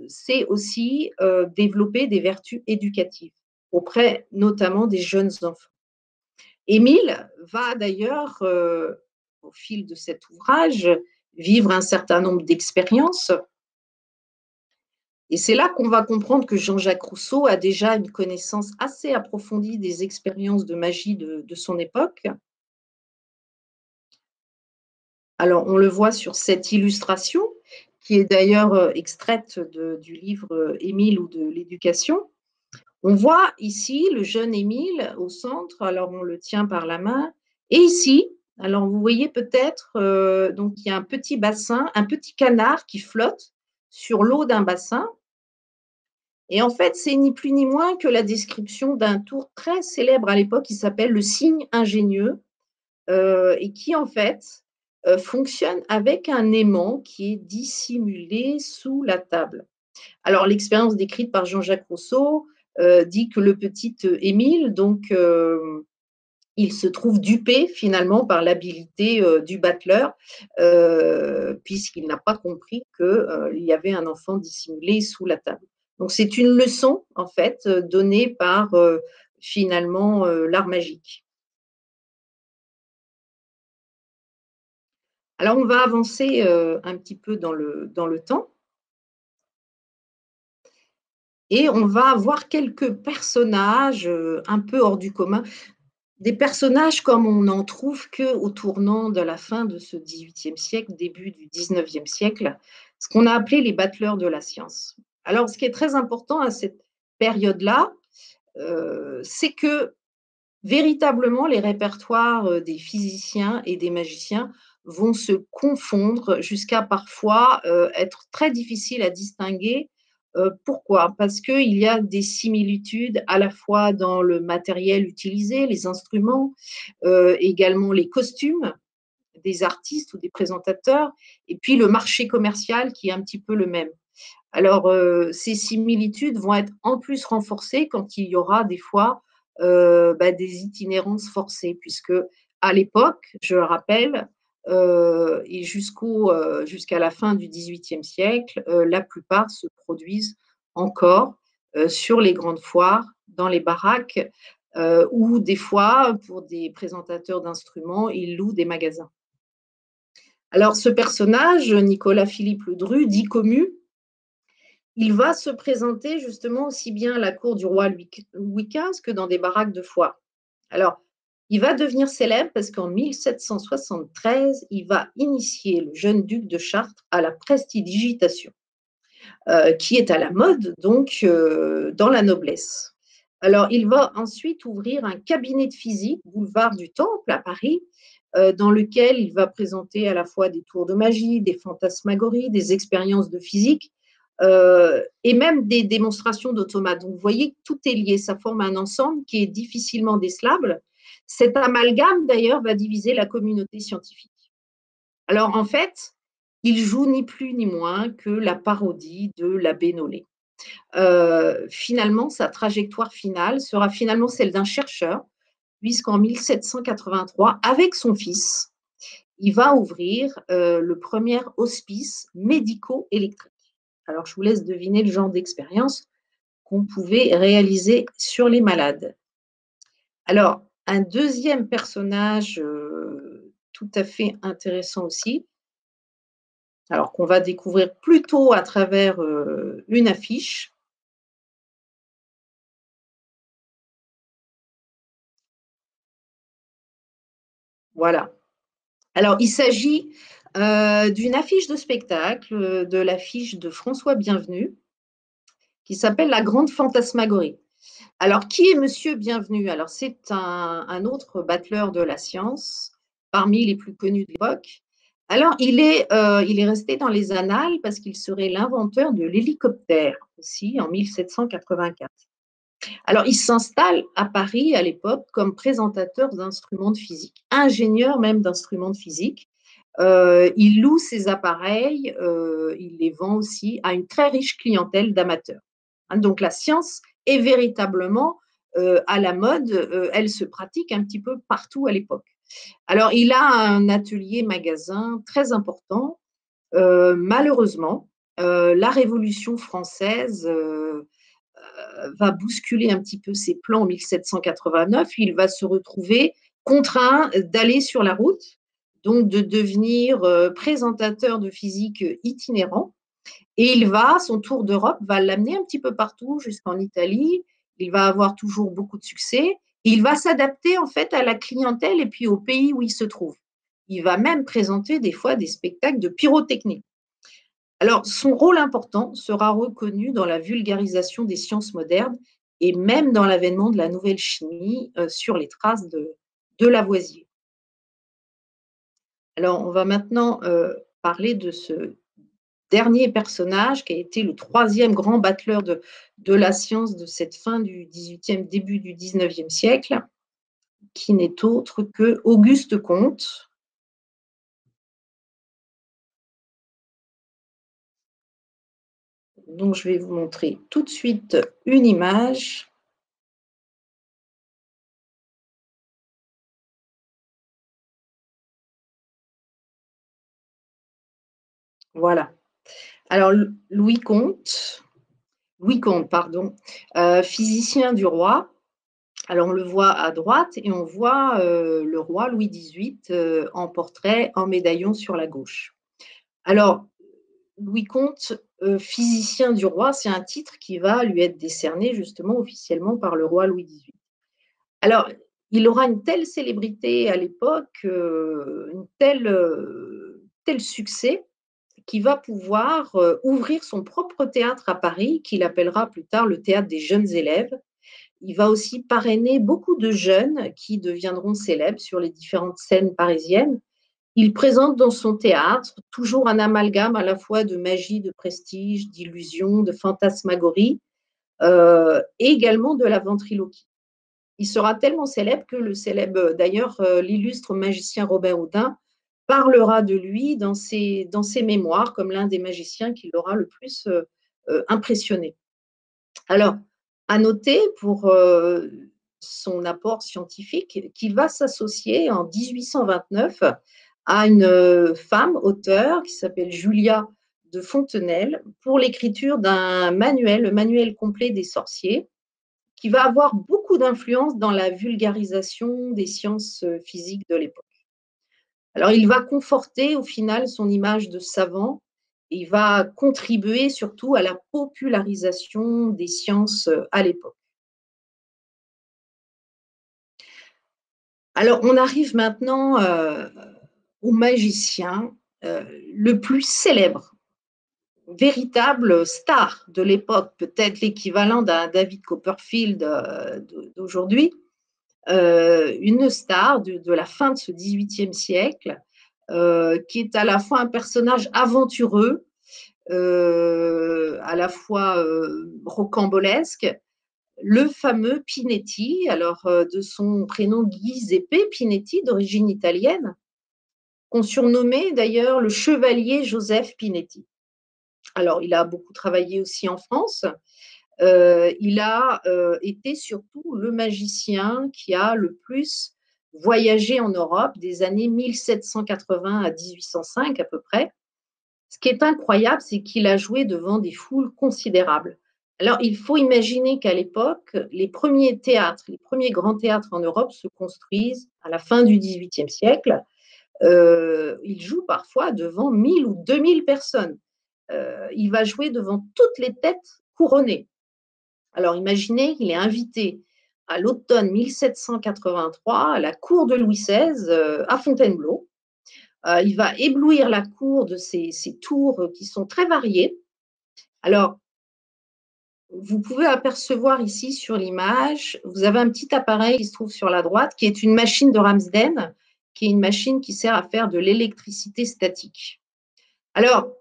c'est aussi développer des vertus éducatives auprès notamment des jeunes enfants. Émile va d'ailleurs, au fil de cet ouvrage, vivre un certain nombre d'expériences et c'est là qu'on va comprendre que Jean-Jacques Rousseau a déjà une connaissance assez approfondie des expériences de magie de son époque. Alors, on le voit sur cette illustration, qui est d'ailleurs extraite du livre Émile ou de l'éducation. On voit ici le jeune Émile au centre, alors on le tient par la main. Et ici, alors vous voyez peut-être, donc il y a un petit bassin, un petit canard qui flotte sur l'eau d'un bassin. Et en fait, c'est ni plus ni moins que la description d'un tour très célèbre à l'époque qui s'appelle le cygne ingénieux, et qui en fait fonctionne avec un aimant qui est dissimulé sous la table. Alors l'expérience décrite par Jean-Jacques Rousseau dit que le petit Émile, donc, il se trouve dupé finalement par l'habileté du battleur, puisqu'il n'a pas compris qu'il y avait un enfant dissimulé sous la table. Donc c'est une leçon en fait donnée par finalement l'art magique. Alors on va avancer un petit peu dans le temps et on va avoir quelques personnages un peu hors du commun. Des personnages comme on n'en trouve qu'au tournant de la fin de ce XVIIIe siècle, début du XIXe siècle, ce qu'on a appelé les battleurs de la science. Alors, ce qui est très important à cette période-là, c'est que véritablement les répertoires des physiciens et des magiciens vont se confondre jusqu'à parfois être très difficiles à distinguer. Pourquoi? Parce qu'il y a des similitudes à la fois dans le matériel utilisé, les instruments, également les costumes des artistes ou des présentateurs, et puis le marché commercial qui est un petit peu le même. Alors, ces similitudes vont être en plus renforcées quand il y aura des fois des itinérances forcées, puisque à l'époque, je le rappelle, et jusqu'à la fin du XVIIIe siècle, la plupart se produisent encore sur les grandes foires, dans les baraques, ou des fois, pour des présentateurs d'instruments, ils louent des magasins. Alors, ce personnage, Nicolas-Philippe Ledru, dit Commu, il va se présenter justement aussi bien à la cour du roi Louis XV que dans des baraques de foire. Alors, il va devenir célèbre parce qu'en 1773, il va initier le jeune duc de Chartres à la prestidigitation, qui est à la mode donc dans la noblesse. Alors, il va ensuite ouvrir un cabinet de physique, boulevard du Temple à Paris, dans lequel il va présenter à la fois des tours de magie, des fantasmagories, des expériences de physique, et même des démonstrations d'automates. Donc, vous voyez que tout est lié, ça forme un ensemble qui est difficilement décelable. Cet amalgame, d'ailleurs, va diviser la communauté scientifique. Alors, en fait, il joue ni plus ni moins que la parodie de l'abbé Nollet. finalement, sa trajectoire finale sera finalement celle d'un chercheur, puisqu'en 1783, avec son fils, il va ouvrir le premier hospice médico-électrique. Alors, je vous laisse deviner le genre d'expérience qu'on pouvait réaliser sur les malades. Alors, un deuxième personnage tout à fait intéressant aussi, alors qu'on va découvrir plutôt à travers une affiche. Voilà. Alors, il s'agit d'une affiche de spectacle, de l'affiche de François Bienvenu, qui s'appelle La Grande Fantasmagorie. Alors, qui est Monsieur Bienvenu? Alors, c'est un autre battleur de la science, parmi les plus connus de l'époque. Alors, il est resté dans les annales parce qu'il serait l'inventeur de l'hélicoptère aussi en 1784. Alors, il s'installe à Paris à l'époque comme présentateur d'instruments de physique, ingénieur même d'instruments de physique. Il loue ses appareils, il les vend aussi à une très riche clientèle d'amateurs. Hein, donc la science est véritablement à la mode, elle se pratique un petit peu partout à l'époque. Alors il a un atelier magasin très important. Malheureusement, la Révolution française va bousculer un petit peu ses plans en 1789. Il va se retrouver contraint d'aller sur la route, donc de devenir présentateur de physique itinérant. Et son tour d'Europe va l'amener un petit peu partout, jusqu'en Italie. Il va avoir toujours beaucoup de succès. Et il va s'adapter en fait à la clientèle et puis au pays où il se trouve. Il va même présenter des fois des spectacles de pyrotechnie. Alors, son rôle important sera reconnu dans la vulgarisation des sciences modernes et même dans l'avènement de la nouvelle chimie sur les traces de Lavoisier. Alors, on va maintenant parler de ce dernier personnage qui a été le troisième grand battleur de la science de cette fin du XVIIIe, début du XIXe siècle, qui n'est autre que Auguste Comte. Donc, je vais vous montrer tout de suite une image. Voilà. Alors, Louis Comte, pardon, physicien du roi. Alors, on le voit à droite et on voit le roi Louis XVIII en portrait, en médaillon sur la gauche. Alors, Louis Comte, physicien du roi, c'est un titre qui va lui être décerné justement officiellement par le roi Louis XVIII. Alors, il aura une telle célébrité à l'époque, tel succès, qu'il va pouvoir ouvrir son propre théâtre à Paris, qu'il appellera plus tard le théâtre des jeunes élèves. Il va aussi parrainer beaucoup de jeunes qui deviendront célèbres sur les différentes scènes parisiennes. Il présente dans son théâtre toujours un amalgame à la fois de magie, de prestige, d'illusion, de fantasmagorie, et également de la ventriloquie. Il sera tellement célèbre que le célèbre, d'ailleurs, l'illustre magicien Robert Houdin parlera de lui dans ses mémoires comme l'un des magiciens qui l'aura le plus impressionné. Alors, à noter pour son apport scientifique qu'il va s'associer en 1829 à une femme auteure qui s'appelle Julia de Fontenelle pour l'écriture d'un manuel, le manuel complet des sorciers, qui va avoir beaucoup d'influence dans la vulgarisation des sciences physiques de l'époque. Alors, il va conforter au final son image de savant et il va contribuer surtout à la popularisation des sciences à l'époque. Alors, on arrive maintenant au magicien le plus célèbre, véritable star de l'époque, peut-être l'équivalent d'un David Copperfield d'aujourd'hui, une star de la fin de ce XVIIIe siècle, qui est à la fois un personnage aventureux, à la fois rocambolesque, le fameux Pinetti, alors de son prénom Giuseppe Pinetti, d'origine italienne, qu'on surnommait d'ailleurs le chevalier Joseph Pinetti. Alors, il a beaucoup travaillé aussi en France. Il a été surtout le magicien qui a le plus voyagé en Europe des années 1780 à 1805 à peu près. Ce qui est incroyable, c'est qu'il a joué devant des foules considérables. Alors, il faut imaginer qu'à l'époque, les premiers théâtres, les premiers grands théâtres en Europe se construisent à la fin du XVIIIe siècle. Il joue parfois devant 1000 ou 2000 personnes. Il va jouer devant toutes les têtes couronnées. Alors, imaginez qu'il est invité à l'automne 1783 à la cour de Louis XVI à Fontainebleau. Il va éblouir la cour de ces tours qui sont très variées. Alors, vous pouvez apercevoir ici sur l'image, vous avez un petit appareil qui se trouve sur la droite, qui est une machine de Ramsden, qui est une machine qui sert à faire de l'électricité statique. Alors,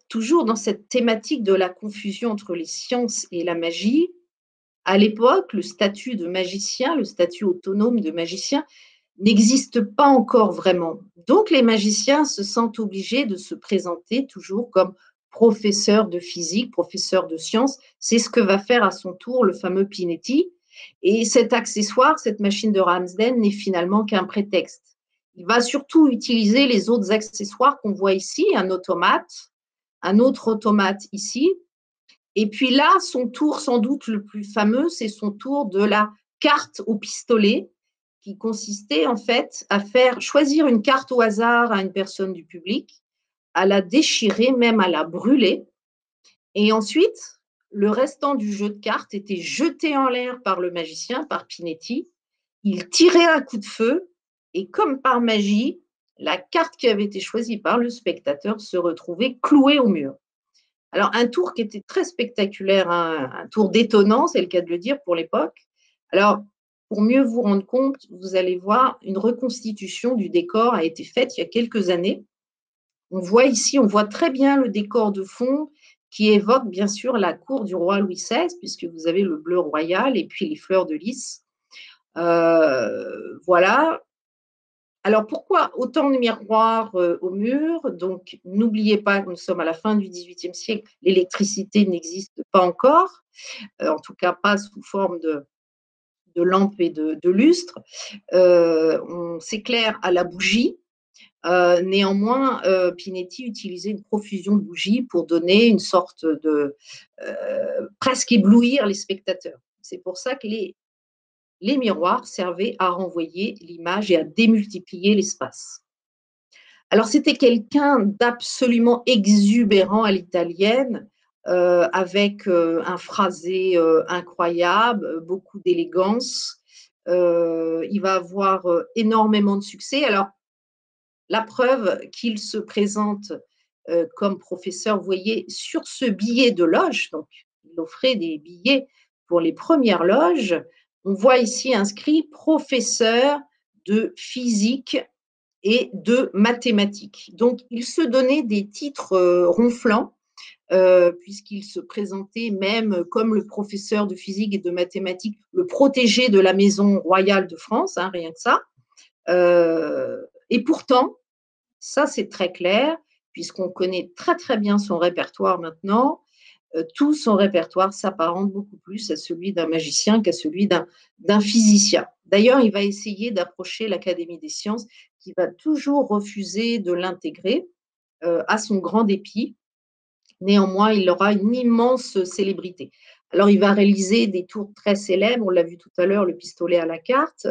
toujours dans cette thématique de la confusion entre les sciences et la magie, à l'époque, le statut de magicien, le statut autonome de magicien, n'existe pas encore vraiment. Donc, les magiciens se sentent obligés de se présenter toujours comme professeur de physique, professeur de sciences. C'est ce que va faire à son tour le fameux Pinetti. Et cet accessoire, cette machine de Ramsden, n'est finalement qu'un prétexte. Il va surtout utiliser les autres accessoires qu'on voit ici, un automate, un autre automate ici. Et puis là, son tour sans doute le plus fameux, c'est son tour de la carte au pistolet, qui consistait en fait à faire choisir une carte au hasard à une personne du public, à la déchirer, même à la brûler. Et ensuite, le restant du jeu de cartes était jeté en l'air par le magicien, par Pinetti. Il tirait un coup de feu et comme par magie, la carte qui avait été choisie par le spectateur se retrouvait clouée au mur. Alors, un tour qui était très spectaculaire, un tour détonnant, c'est le cas de le dire pour l'époque. Alors, pour mieux vous rendre compte, vous allez voir, une reconstitution du décor a été faite il y a quelques années. On voit ici, on voit très bien le décor de fond qui évoque bien sûr la cour du roi Louis XVI, puisque vous avez le bleu royal et puis les fleurs de lys. Voilà. Alors pourquoi autant de miroirs au mur? Donc n'oubliez pas que nous sommes à la fin du XVIIIe siècle, l'électricité n'existe pas encore, en tout cas pas sous forme de lampes et de lustres. On s'éclaire à la bougie. Néanmoins, Pinetti utilisait une profusion de bougies pour donner une sorte de presque éblouir les spectateurs. C'est pour ça que les miroirs servaient à renvoyer l'image et à démultiplier l'espace. Alors, c'était quelqu'un d'absolument exubérant à l'italienne, avec un phrasé incroyable, beaucoup d'élégance. Il va avoir énormément de succès. Alors, la preuve qu'il se présente comme professeur, vous voyez, sur ce billet de loge, donc il offrait des billets pour les premières loges, on voit ici inscrit professeur de physique et de mathématiques. Donc, il se donnait des titres ronflants, puisqu'il se présentait même comme le professeur de physique et de mathématiques, le protégé de la maison royale de France, hein, rien que ça. Et pourtant, ça c'est très clair, puisqu'on connaît très très bien son répertoire maintenant, tout son répertoire s'apparente beaucoup plus à celui d'un magicien qu'à celui d'un physicien. D'ailleurs, il va essayer d'approcher l'Académie des sciences, qui va toujours refuser de l'intégrer, à son grand dépit. Néanmoins, il aura une immense célébrité. Alors, il va réaliser des tours très célèbres, on l'a vu tout à l'heure, le pistolet à la carte,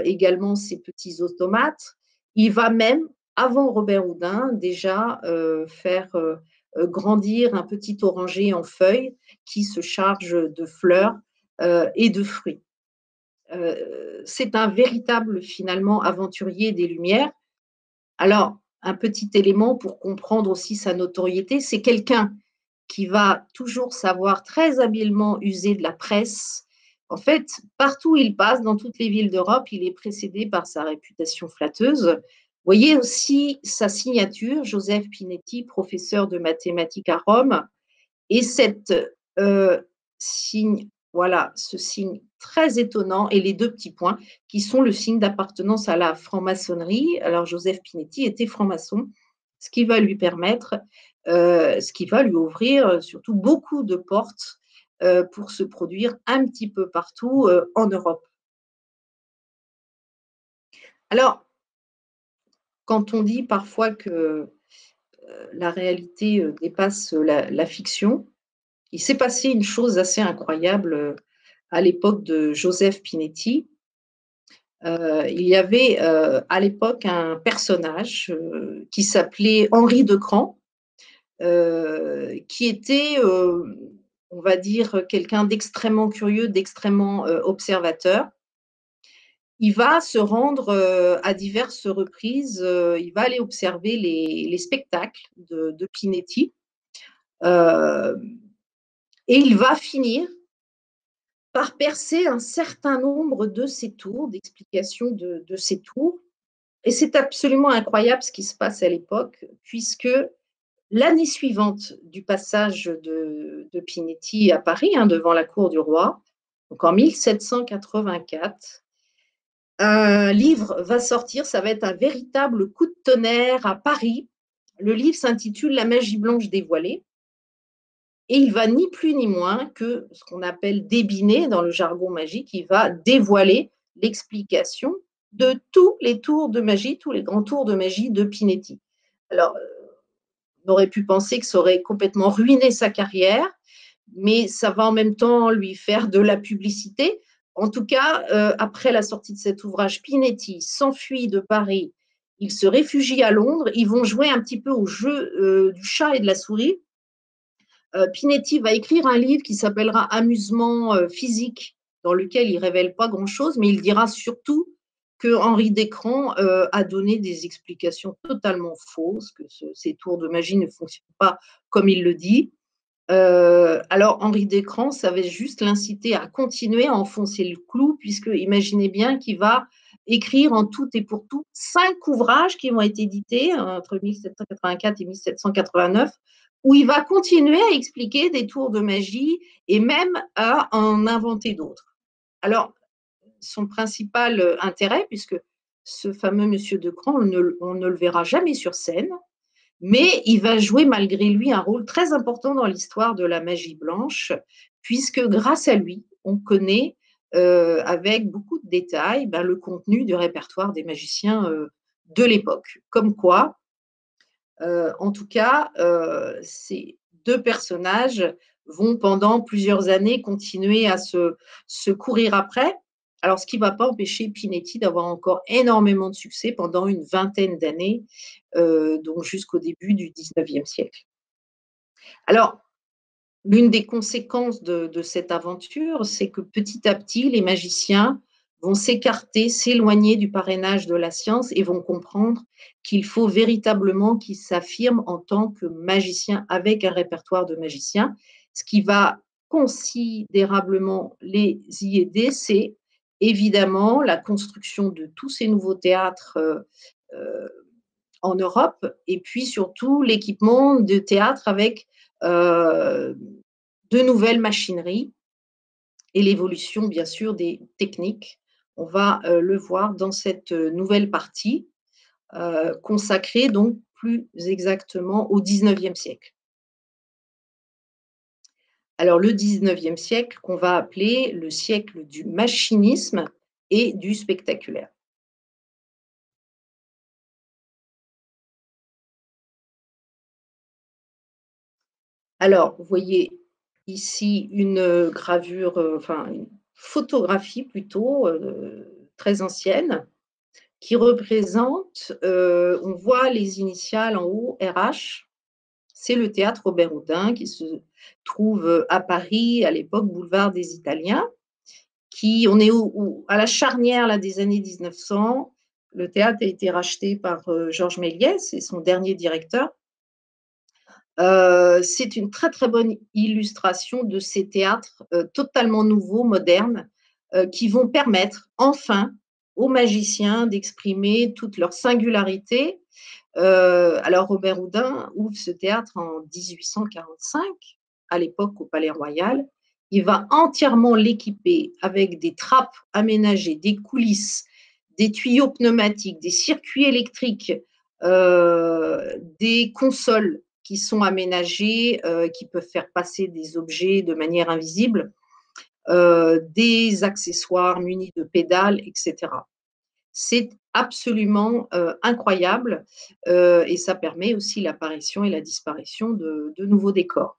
également ses petits automates. Il va même, avant Robert Houdin, déjà faire grandir un petit oranger en feuilles qui se charge de fleurs et de fruits. C'est un véritable, finalement, aventurier des Lumières. Alors, un petit élément pour comprendre aussi sa notoriété, c'est quelqu'un qui va toujours savoir très habilement user de la presse. En fait, partout où il passe, dans toutes les villes d'Europe, il est précédé par sa réputation flatteuse. Voyez aussi sa signature, Joseph Pinetti, professeur de mathématiques à Rome, et cette signe, voilà, ce signe très étonnant et les deux petits points qui sont le signe d'appartenance à la franc-maçonnerie. Alors, Joseph Pinetti était franc-maçon. ce qui va lui permettre, ce qui va lui ouvrir surtout beaucoup de portes pour se produire un petit peu partout en Europe. Alors, quand on dit parfois que la réalité dépasse la fiction, il s'est passé une chose assez incroyable à l'époque de Joseph Pinetti. Il y avait à l'époque un personnage qui s'appelait Henri Decran, qui était, on va dire, quelqu'un d'extrêmement curieux, d'extrêmement observateur. Il va se rendre à diverses reprises, il va aller observer les spectacles de Pinetti. euh, et il va finir par percer un certain nombre de ces tours, d'explications de ces tours. Et c'est absolument incroyable ce qui se passe à l'époque, puisque l'année suivante du passage de Pinetti à Paris, hein, devant la cour du roi, donc en 1784, un livre va sortir, ça va être un véritable coup de tonnerre à Paris. Le livre s'intitule La magie blanche dévoilée. Et il va ni plus ni moins que ce qu'on appelle débiner dans le jargon magique, il va dévoiler l'explication de tous les tours de magie, tous les grands tours de magie de Pinetti. Alors, on aurait pu penser que ça aurait complètement ruiné sa carrière, mais ça va en même temps lui faire de la publicité. En tout cas, après la sortie de cet ouvrage, Pinetti s'enfuit de Paris, il se réfugie à Londres, ils vont jouer un petit peu au jeu du chat et de la souris. Pinetti va écrire un livre qui s'appellera Amusement physique, dans lequel il ne révèle pas grand-chose, mais il dira surtout que Henri Decran a donné des explications totalement fausses, que ces tours de magie ne fonctionnent pas comme il le dit. Alors Henri Decran, ça va juste l'inciter à continuer à enfoncer le clou, puisque imaginez bien qu'il va écrire en tout et pour tout 5 ouvrages qui vont être édités entre 1784 et 1789, où il va continuer à expliquer des tours de magie et même à en inventer d'autres. Alors, son principal intérêt, puisque ce fameux monsieur Decran, on ne le verra jamais sur scène, mais il va jouer malgré lui un rôle très important dans l'histoire de la magie blanche, puisque grâce à lui, on connaît avec beaucoup de détails le contenu du répertoire des magiciens de l'époque. Comme quoi, en tout cas, ces deux personnages vont pendant plusieurs années continuer à se courir après. Alors, ce qui ne va pas empêcher Pinetti d'avoir encore énormément de succès pendant une vingtaine d'années, donc jusqu'au début du 19e siècle. Alors, l'une des conséquences de cette aventure, c'est que petit à petit, les magiciens vont s'écarter, s'éloigner du parrainage de la science et vont comprendre qu'il faut véritablement qu'ils s'affirment en tant que magiciens avec un répertoire de magiciens. Ce qui va considérablement les y aider, c'est évidemment la construction de tous ces nouveaux théâtres euh, en Europe et puis surtout l'équipement de théâtre avec euh, de nouvelles machineries et l'évolution, bien sûr, des techniques. On va le voir dans cette nouvelle partie consacrée donc plus exactement au 19e siècle. Alors le 19e siècle qu'on va appeler le siècle du machinisme et du spectaculaire. Alors, vous voyez ici une gravure, enfin une photographie plutôt très ancienne qui représente, on voit les initiales en haut, RH, c'est le théâtre Robert Houdin qui se trouve à Paris, à l'époque, boulevard des Italiens, qui, on est à la charnière là, des années 1900. Le théâtre a été racheté par Georges Méliès et son dernier directeur. C'est une très très bonne illustration de ces théâtres totalement nouveaux, modernes, qui vont permettre enfin aux magiciens d'exprimer toute leur singularité. Alors Robert Houdin ouvre ce théâtre en 1845, à l'époque au Palais Royal. Il va entièrement l'équiper avec des trappes aménagées, des coulisses, des tuyaux pneumatiques, des circuits électriques, des consoles qui sont aménagées, qui peuvent faire passer des objets de manière invisible, des accessoires munis de pédales, et cetera. C'est absolument, incroyable, et ça permet aussi l'apparition et la disparition de nouveaux décors.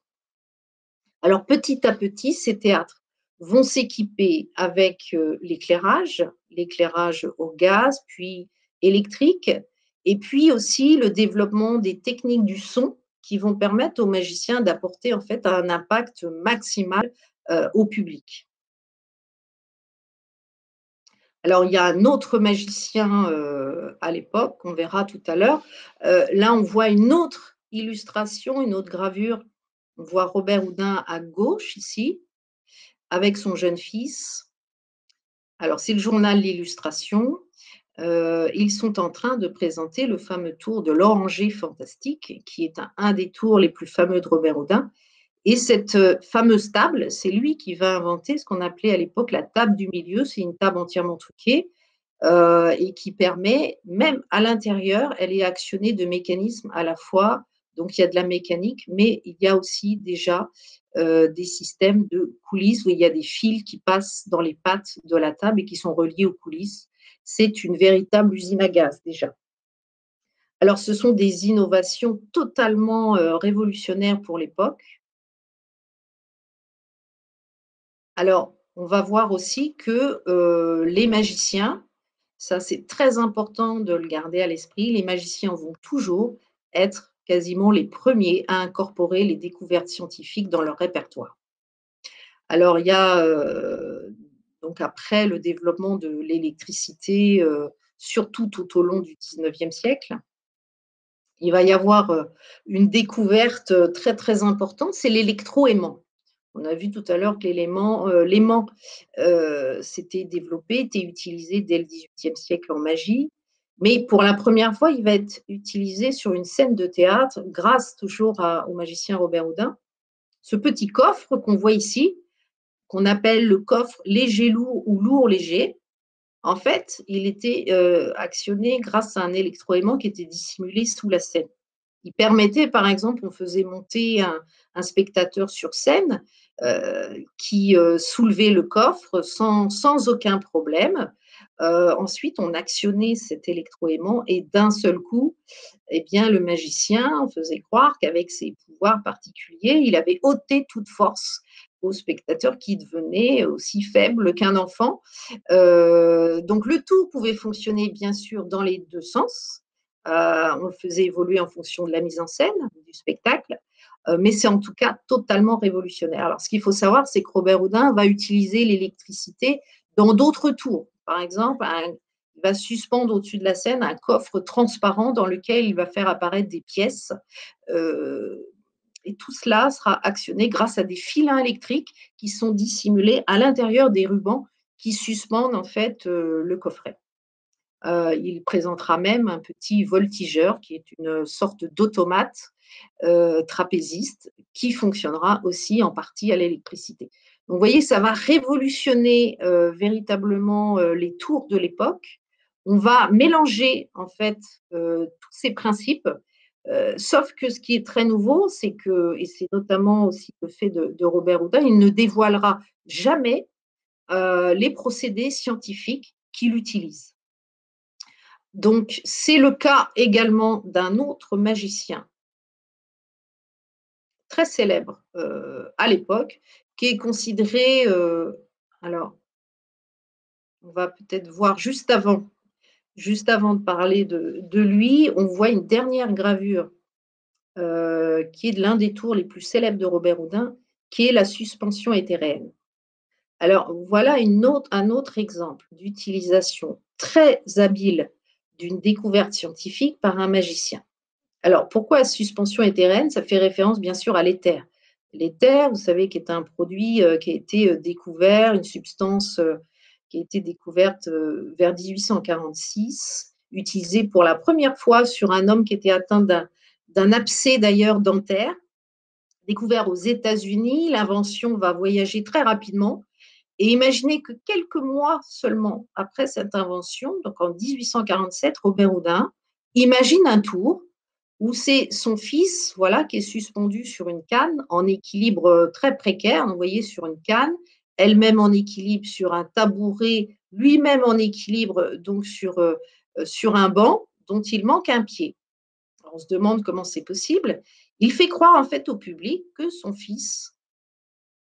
Alors petit à petit, ces théâtres vont s'équiper avec, l'éclairage au gaz, puis électrique, et puis aussi le développement des techniques du son qui vont permettre aux magiciens d'apporter en fait un impact maximal, au public. Alors il y a un autre magicien, à l'époque, qu'on verra tout à l'heure. Là, on voit une autre illustration, une autre gravure. On voit Robert Houdin à gauche ici, avec son jeune fils. Alors, c'est le journal L'Illustration. Ils sont en train de présenter le fameux tour de l'Oranger fantastique, qui est un des tours les plus fameux de Robert Houdin. Et cette fameuse table, c'est lui qui va inventer ce qu'on appelait à l'époque la table du milieu. C'est une table entièrement truquée, et qui permet, même à l'intérieur, elle est actionnée de mécanismes à la fois. Donc, il y a de la mécanique, mais il y a aussi déjà des systèmes de coulisses où il y a des fils qui passent dans les pattes de la table et qui sont reliés aux coulisses. C'est une véritable usine à gaz déjà. Alors, ce sont des innovations totalement révolutionnaires pour l'époque. Alors, on va voir aussi que les magiciens, ça c'est très important de le garder à l'esprit, les magiciens vont toujours être quasiment les premiers à incorporer les découvertes scientifiques dans leur répertoire. Alors, il y a donc après le développement de l'électricité, surtout tout au long du 19e siècle, il va y avoir une découverte très très importante, c'est l'électroaimant. On a vu tout à l'heure que l'aimant s'était développé, était utilisé dès le XVIIIe siècle en magie. Mais pour la première fois, il va être utilisé sur une scène de théâtre grâce toujours au magicien Robert Houdin. Ce petit coffre qu'on voit ici, qu'on appelle le coffre léger-lourd ou lourd-léger, en fait, il était actionné grâce à un électroaimant qui était dissimulé sous la scène. Il permettait, par exemple, on faisait monter un spectateur sur scène qui soulevait le coffre sans aucun problème. Ensuite, on actionnait cet électroaimant et d'un seul coup, eh bien, le magicien faisait croire qu'avec ses pouvoirs particuliers, il avait ôté toute force au spectateur qui devenait aussi faible qu'un enfant. Donc le tout pouvait fonctionner bien sûr dans les deux sens. On le faisait évoluer en fonction de la mise en scène du spectacle, mais c'est en tout cas totalement révolutionnaire. Alors ce qu'il faut savoir, c'est que Robert Houdin va utiliser l'électricité dans d'autres tours. Par exemple, il va suspendre au-dessus de la scène un coffre transparent dans lequel il va faire apparaître des pièces. euh, et tout cela sera actionné grâce à des filins électriques qui sont dissimulés à l'intérieur des rubans qui suspendent en fait le coffret. Il présentera même un petit voltigeur qui est une sorte d'automate trapéziste qui fonctionnera aussi en partie à l'électricité. Donc, vous voyez, ça va révolutionner véritablement les tours de l'époque. On va mélanger en fait tous ces principes, sauf que ce qui est très nouveau, c'est que, et c'est notamment aussi le fait de Robert Houdin, il ne dévoilera jamais les procédés scientifiques qu'il utilise. Donc, c'est le cas également d'un autre magicien très célèbre à l'époque, qui est considéré, alors, on va peut-être voir juste avant de parler de lui, on voit une dernière gravure qui est de l'un des tours les plus célèbres de Robert Houdin, qui est la suspension éthérienne. Alors, voilà un autre exemple d'utilisation très habile d'une découverte scientifique par un magicien. Alors, pourquoi suspension éthérienne? Ça fait référence bien sûr à l'éther. L'éther, vous savez, qui est un produit qui a été découvert, une substance qui a été découverte vers 1846, utilisée pour la première fois sur un homme qui était atteint d'un abcès d'ailleurs dentaire, découvert aux États-Unis. L'invention va voyager très rapidement. Et imaginez que quelques mois seulement après cette invention, donc en 1847, Robert Houdin, Imagine un tour où c'est son fils, voilà, qui est suspendu sur une canne en équilibre très précaire, vous voyez, sur une canne, elle-même en équilibre sur un tabouret, lui-même en équilibre donc sur un banc dont il manque un pied. Alors, on se demande comment c'est possible. Il fait croire en fait au public que son fils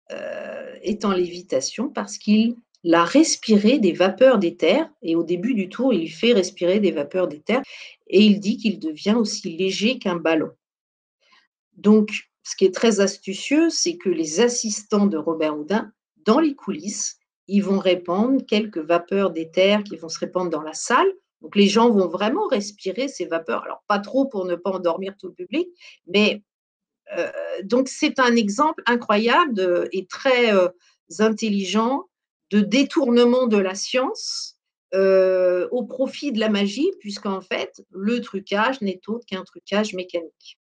est en lévitation parce qu'il a respiré des vapeurs d'éther et au début du tour, il lui fait respirer des vapeurs d'éther et il dit qu'il devient aussi léger qu'un ballon. Donc, ce qui est très astucieux, c'est que les assistants de Robert Houdin, dans les coulisses, ils vont répandre quelques vapeurs d'éther qui vont se répandre dans la salle. Donc, les gens vont vraiment respirer ces vapeurs. Alors, pas trop pour ne pas endormir tout le public, mais donc c'est un exemple incroyable et très intelligent de détournement de la science au profit de la magie, puisqu'en fait, le trucage n'est autre qu'un trucage mécanique.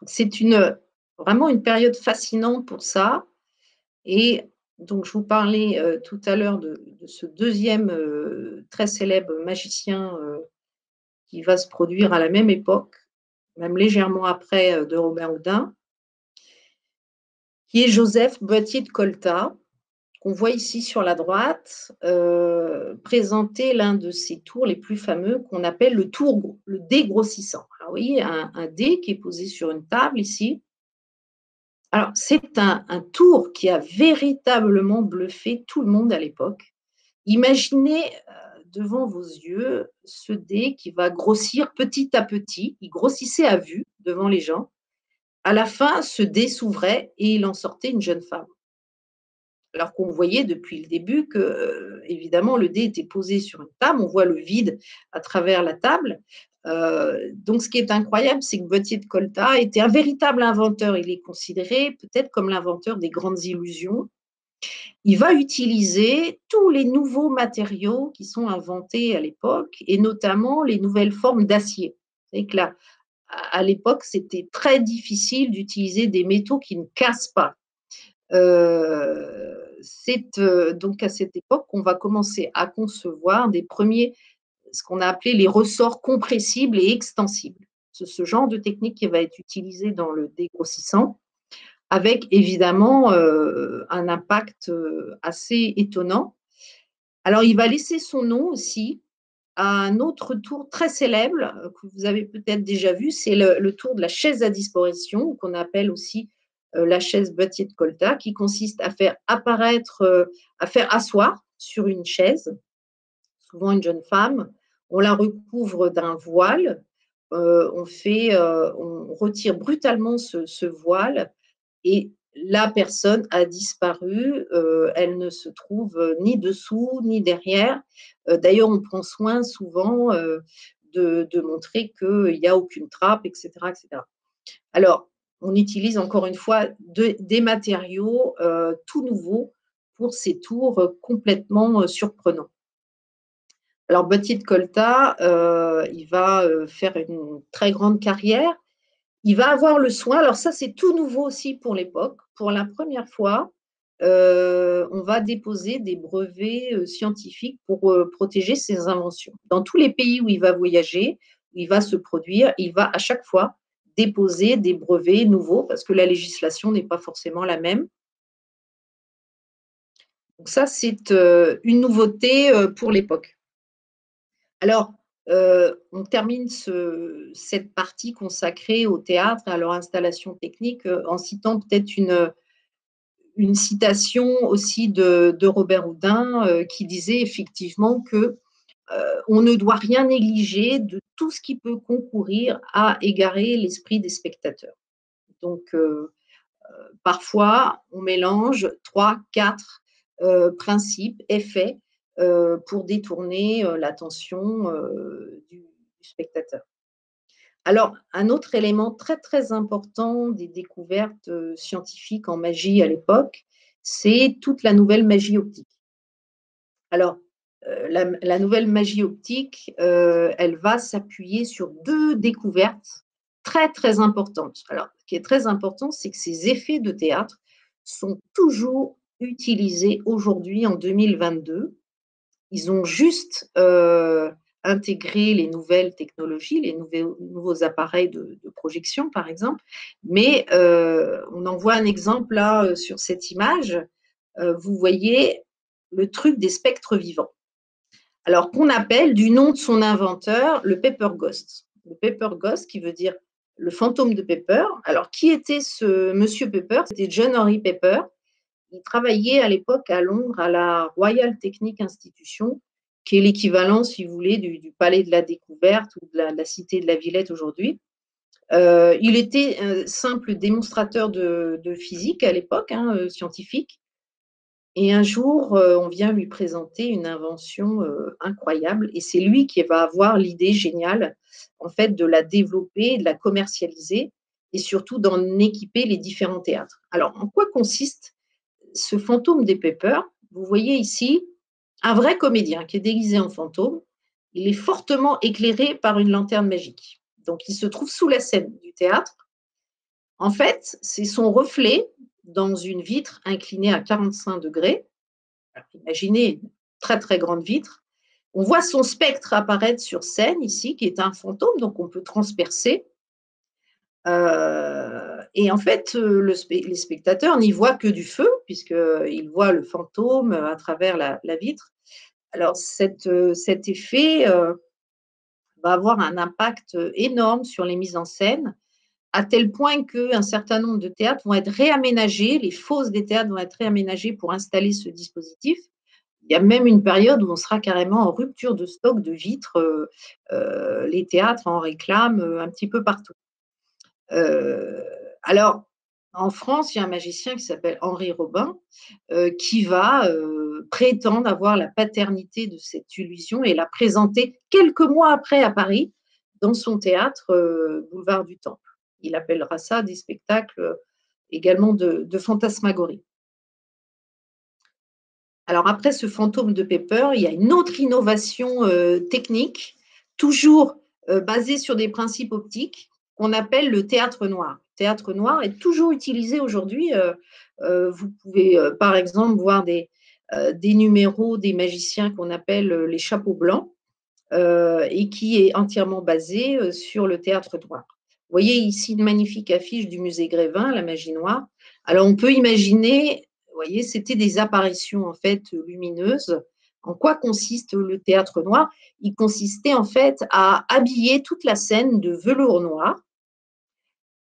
C'est vraiment une période fascinante pour ça. Et donc, je vous parlais tout à l'heure de ce deuxième très célèbre magicien qui va se produire à la même époque, même légèrement après de Robert Houdin, qui est Joseph Boiatier de Colta, qu'on voit ici sur la droite, présenter l'un de ses tours les plus fameux qu'on appelle le dé grossissant. Alors, vous voyez un dé qui est posé sur une table ici. Alors, c'est un tour qui a véritablement bluffé tout le monde à l'époque. Imaginez devant vos yeux ce dé qui va grossir petit à petit. Il grossissait à vue devant les gens. À la fin, ce dé s'ouvrait et il en sortait une jeune femme. Alors qu'on voyait depuis le début que, évidemment, le dé était posé sur une table, on voit le vide à travers la table. Donc, ce qui est incroyable, c'est que Boiatier de Colta était un véritable inventeur. Il est considéré peut-être comme l'inventeur des grandes illusions. Il va utiliser tous les nouveaux matériaux qui sont inventés à l'époque, et notamment les nouvelles formes d'acier. Vous savez que là, à l'époque, c'était très difficile d'utiliser des métaux qui ne cassent pas. C'est donc à cette époque qu'on va commencer à concevoir des premiers, ce qu'on a appelé les ressorts compressibles et extensibles. C'est ce genre de technique qui va être utilisé dans le dégrossissant, avec évidemment un impact assez étonnant. Alors, il va laisser son nom aussi à un autre tour très célèbre que vous avez peut-être déjà vu, c'est le tour de la chaise à disposition, qu'on appelle aussi la chaise Boiatier de Colta, qui consiste à faire apparaître, à faire asseoir sur une chaise, souvent une jeune femme. On la recouvre d'un voile, on retire brutalement ce voile et la personne a disparu, elle ne se trouve ni dessous ni derrière. D'ailleurs, on prend soin souvent de montrer qu'il n'y a aucune trappe, etc., etc. Alors, on utilise encore une fois des matériaux tout nouveaux pour ces tours complètement surprenants. Alors, Boiatier de Colta, il va faire une très grande carrière. Il va avoir le soin, alors ça c'est tout nouveau aussi pour l'époque, pour la première fois, on va déposer des brevets scientifiques pour protéger ses inventions. Dans tous les pays où il va voyager, où il va se produire, il va à chaque fois déposer des brevets nouveaux parce que la législation n'est pas forcément la même. Donc ça, c'est une nouveauté pour l'époque. Alors, on termine cette partie consacrée au théâtre et à leur installation technique en citant peut-être une citation aussi de Robert Houdin qui disait effectivement que on ne doit rien négliger de tout ce qui peut concourir à égarer l'esprit des spectateurs. Donc, parfois, on mélange trois, quatre principes, effets pour détourner l'attention du spectateur. Alors, un autre élément très, très important des découvertes scientifiques en magie à l'époque, c'est toute la nouvelle magie optique. Alors, la nouvelle magie optique, elle va s'appuyer sur deux découvertes très, très importantes. Alors, ce qui est très important, c'est que ces effets de théâtre sont toujours utilisés aujourd'hui en 2022. Ils ont juste intégrer les nouvelles technologies, les nouveaux appareils de projection, par exemple. Mais on en voit un exemple là sur cette image. Vous voyez le truc des spectres vivants. Alors qu'on appelle du nom de son inventeur le Pepper Ghost. Le Pepper Ghost qui veut dire le fantôme de Pepper. Alors qui était ce monsieur Pepper? C'était John Henry Pepper. Il travaillait à l'époque à Londres à la Royal Technic Institution, qui est l'équivalent, si vous voulez, du Palais de la Découverte ou de la Cité de la Villette aujourd'hui. Il était un simple démonstrateur de physique à l'époque, hein, scientifique. Et un jour, on vient lui présenter une invention incroyable, et c'est lui qui va avoir l'idée géniale, en fait, de la développer, de la commercialiser, et surtout d'en équiper les différents théâtres. Alors, en quoi consiste ce fantôme des Pepper? Vous voyez ici un vrai comédien qui est déguisé en fantôme. Il est fortement éclairé par une lanterne magique. Donc, il se trouve sous la scène du théâtre. En fait, c'est son reflet dans une vitre inclinée à 45 degrés. Alors, imaginez une très très grande vitre. On voit son spectre apparaître sur scène ici, qui est un fantôme, donc on peut transpercer. Et en fait, les spectateurs n'y voient que du feu, puisqu'ils voient le fantôme à travers la vitre. Alors, cet effet va avoir un impact énorme sur les mises en scène, à tel point qu'un certain nombre de théâtres vont être réaménagés, les fosses des théâtres vont être réaménagées pour installer ce dispositif. Il y a même une période où on sera carrément en rupture de stock de vitres. Les théâtres en réclament un petit peu partout. Alors, en France, il y a un magicien qui s'appelle Henri Robin qui va prétendre avoir la paternité de cette illusion et la présenter quelques mois après à Paris dans son théâtre Boulevard du Temple. Il appellera ça des spectacles également de fantasmagorie. Alors après ce fantôme de Pepper, il y a une autre innovation technique, toujours basée sur des principes optiques, qu'on appelle le théâtre noir. Le théâtre noir est toujours utilisé aujourd'hui. Vous pouvez par exemple voir des numéros des magiciens qu'on appelle les chapeaux blancs et qui est entièrement basé sur le théâtre noir. Vous voyez ici une magnifique affiche du musée Grévin, la magie noire. Alors on peut imaginer, vous voyez, c'était des apparitions en fait lumineuses. En quoi consiste le théâtre noir? Il consistait en fait à habiller toute la scène de velours noir,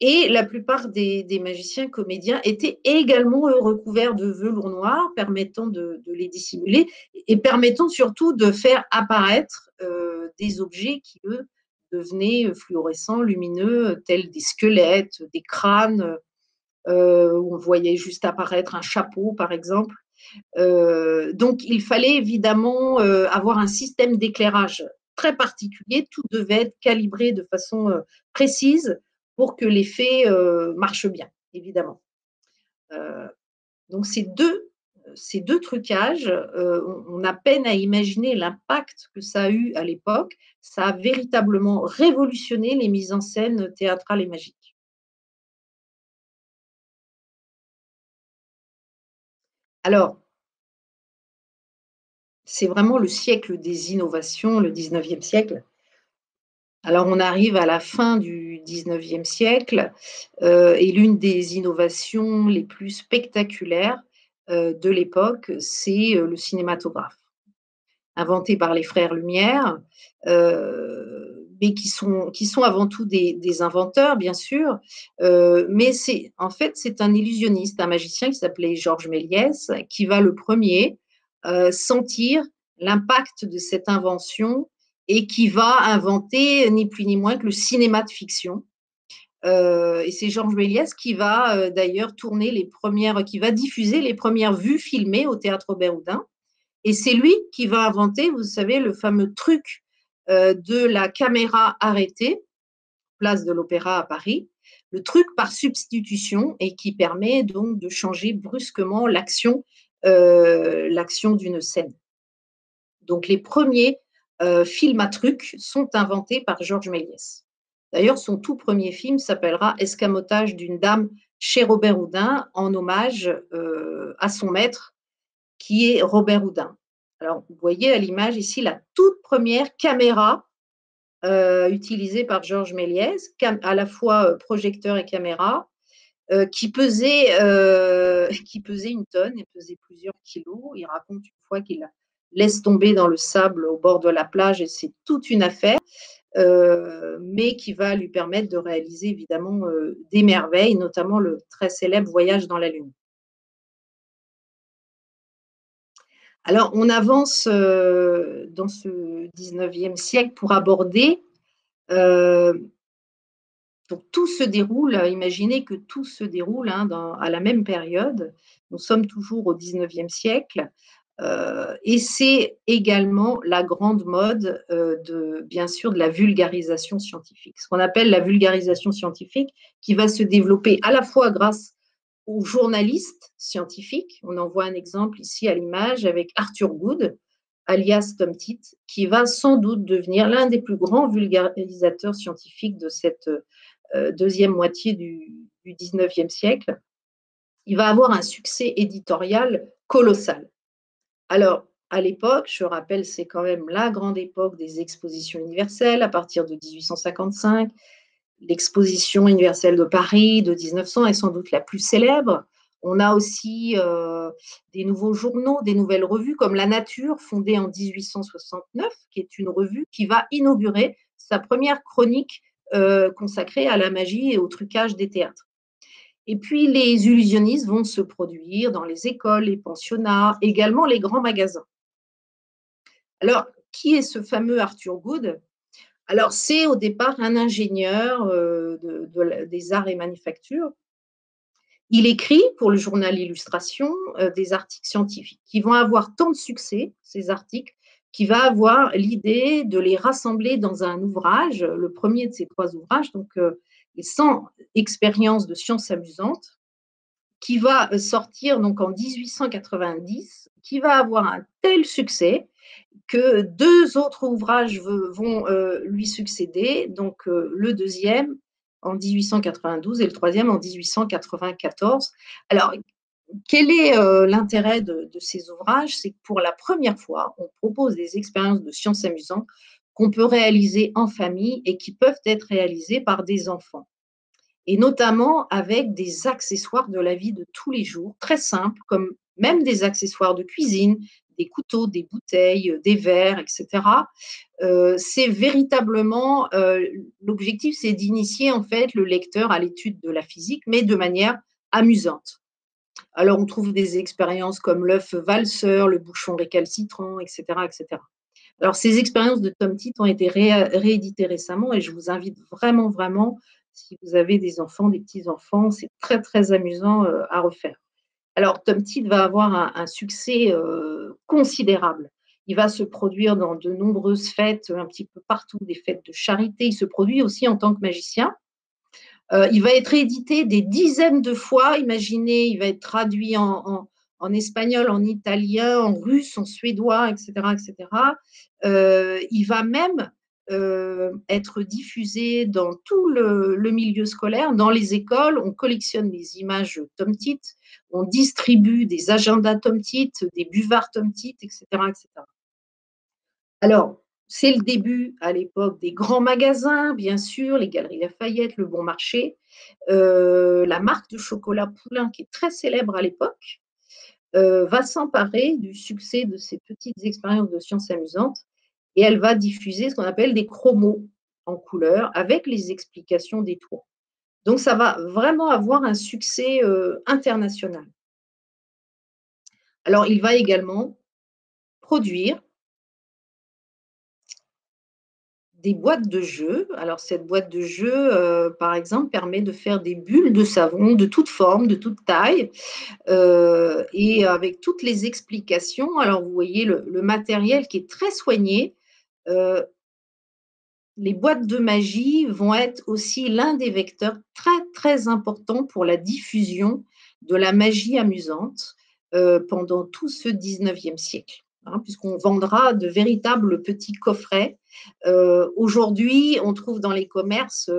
et la plupart des magiciens comédiens étaient également recouverts de velours noir, permettant de les dissimuler et permettant surtout de faire apparaître des objets qui, eux, devenaient fluorescents, lumineux, tels des squelettes, des crânes, où on voyait juste apparaître un chapeau, par exemple. Donc, il fallait évidemment avoir un système d'éclairage très particulier. Tout devait être calibré de façon précise pour que l'effet marche bien, évidemment. Euh, donc, ces deux trucages, on a peine à imaginer l'impact que ça a eu à l'époque. Ça a véritablement révolutionné les mises en scène théâtrales et magiques. Alors, c'est vraiment le siècle des innovations, le 19e siècle. Alors, on arrive à la fin du 19e siècle et l'une des innovations les plus spectaculaires de l'époque, c'est le cinématographe, inventé par les frères Lumière, mais qui sont avant tout des inventeurs, bien sûr. Mais en fait, c'est un illusionniste, un magicien qui s'appelait Georges Méliès, qui va le premier sentir l'impact de cette invention et qui va inventer ni plus ni moins que le cinéma de fiction. Et c'est Georges Méliès qui va d'ailleurs qui va diffuser les premières vues filmées au théâtre Robert Houdin. Et c'est lui qui va inventer, vous savez, le fameux truc de la caméra arrêtée, place de l'Opéra à Paris, le truc par substitution et qui permet donc de changer brusquement l'action d'une scène. Donc les premiers films à trucs sont inventés par Georges Méliès. D'ailleurs, son tout premier film s'appellera Escamotage d'une dame chez Robert Houdin, en hommage à son maître, qui est Robert Houdin. Alors, vous voyez à l'image ici la toute première caméra utilisée par Georges Méliès, à la fois projecteur et caméra, qui pesait une tonne et pesait plusieurs kilos. Il raconte une fois qu'il la laisse tomber dans le sable au bord de la plage et c'est toute une affaire, mais qui va lui permettre de réaliser évidemment des merveilles, notamment le très célèbre voyage dans la Lune. Alors, on avance dans ce 19e siècle pour aborder, euh, donc tout se déroule, imaginez que tout se déroule hein, à la même période. Nous sommes toujours au 19e siècle. Et c'est également la grande mode bien sûr, de la vulgarisation scientifique. Ce qu'on appelle la vulgarisation scientifique, qui va se développer à la fois grâce aux journalistes scientifiques. On en voit un exemple ici à l'image avec Arthur Good, alias Tom Tit, qui va sans doute devenir l'un des plus grands vulgarisateurs scientifiques de cette deuxième moitié du 19e siècle. Il va avoir un succès éditorial colossal. Alors, à l'époque, je rappelle, c'est quand même la grande époque des expositions universelles à partir de 1855. L'exposition universelle de Paris de 1900 est sans doute la plus célèbre. On a aussi des nouveaux journaux, des nouvelles revues comme La Nature, fondée en 1869, qui est une revue qui va inaugurer sa première chronique consacrée à la magie et au trucage des théâtres. Et puis, les illusionnistes vont se produire dans les écoles, les pensionnats, également les grands magasins. Alors, qui est ce fameux Arthur Good? Alors, c'est au départ un ingénieur des arts et manufactures. Il écrit pour le journal Illustration des articles scientifiques qui vont avoir tant de succès, ces articles, qu'il va avoir l'idée de les rassembler dans un ouvrage, le premier de ces trois ouvrages, donc les 100 expériences de sciences amusantes, qui va sortir donc en 1890, qui va avoir un tel succès que deux autres ouvrages vont lui succéder, donc le deuxième en 1892 et le troisième en 1894. Alors, quel est l'intérêt de ces ouvrages? C'est que pour la première fois, on propose des expériences de sciences amusantes qu'on peut réaliser en famille et qui peuvent être réalisées par des enfants. Et notamment avec des accessoires de la vie de tous les jours, très simples, comme même des accessoires de cuisine, des couteaux, des bouteilles, des verres, etc. C'est véritablement l'objectif, c'est d'initier en fait le lecteur à l'étude de la physique, mais de manière amusante. Alors on trouve des expériences comme l'œuf valseur, le bouchon récalcitrant, etc., etc. Alors ces expériences de Tom Tit ont été rééditées récemment et je vous invite vraiment, vraiment, si vous avez des enfants, des petits-enfants, c'est très, très amusant à refaire. Alors, Tom Tit va avoir un succès considérable. Il va se produire dans de nombreuses fêtes, un petit peu partout, des fêtes de charité. Il se produit aussi en tant que magicien. Il va être édité des dizaines de fois. Imaginez, il va être traduit en espagnol, en italien, en russe, en suédois, etc., etc. Il va même être diffusé dans tout le milieu scolaire, dans les écoles. On collectionne les images Tom Tit, on distribue des agendas Tom Tit, des buvards Tom Tit, etc., etc. Alors, c'est le début à l'époque des grands magasins, bien sûr, les Galeries Lafayette, le Bon Marché, la marque de chocolat Poulain, qui est très célèbre à l'époque, va s'emparer du succès de ces petites expériences de sciences amusantes et elle va diffuser ce qu'on appelle des chromos en couleur avec les explications des tours. Donc, ça va vraiment avoir un succès international. Alors, il va également produire des boîtes de jeux. Alors, cette boîte de jeux, par exemple, permet de faire des bulles de savon de toute forme, de toute taille, et avec toutes les explications. Alors, vous voyez le matériel qui est très soigné. Euh, les boîtes de magie vont être aussi l'un des vecteurs très, très importants pour la diffusion de la magie amusante pendant tout ce 19e siècle, hein, puisqu'on vendra de véritables petits coffrets. Aujourd'hui, on trouve dans les commerces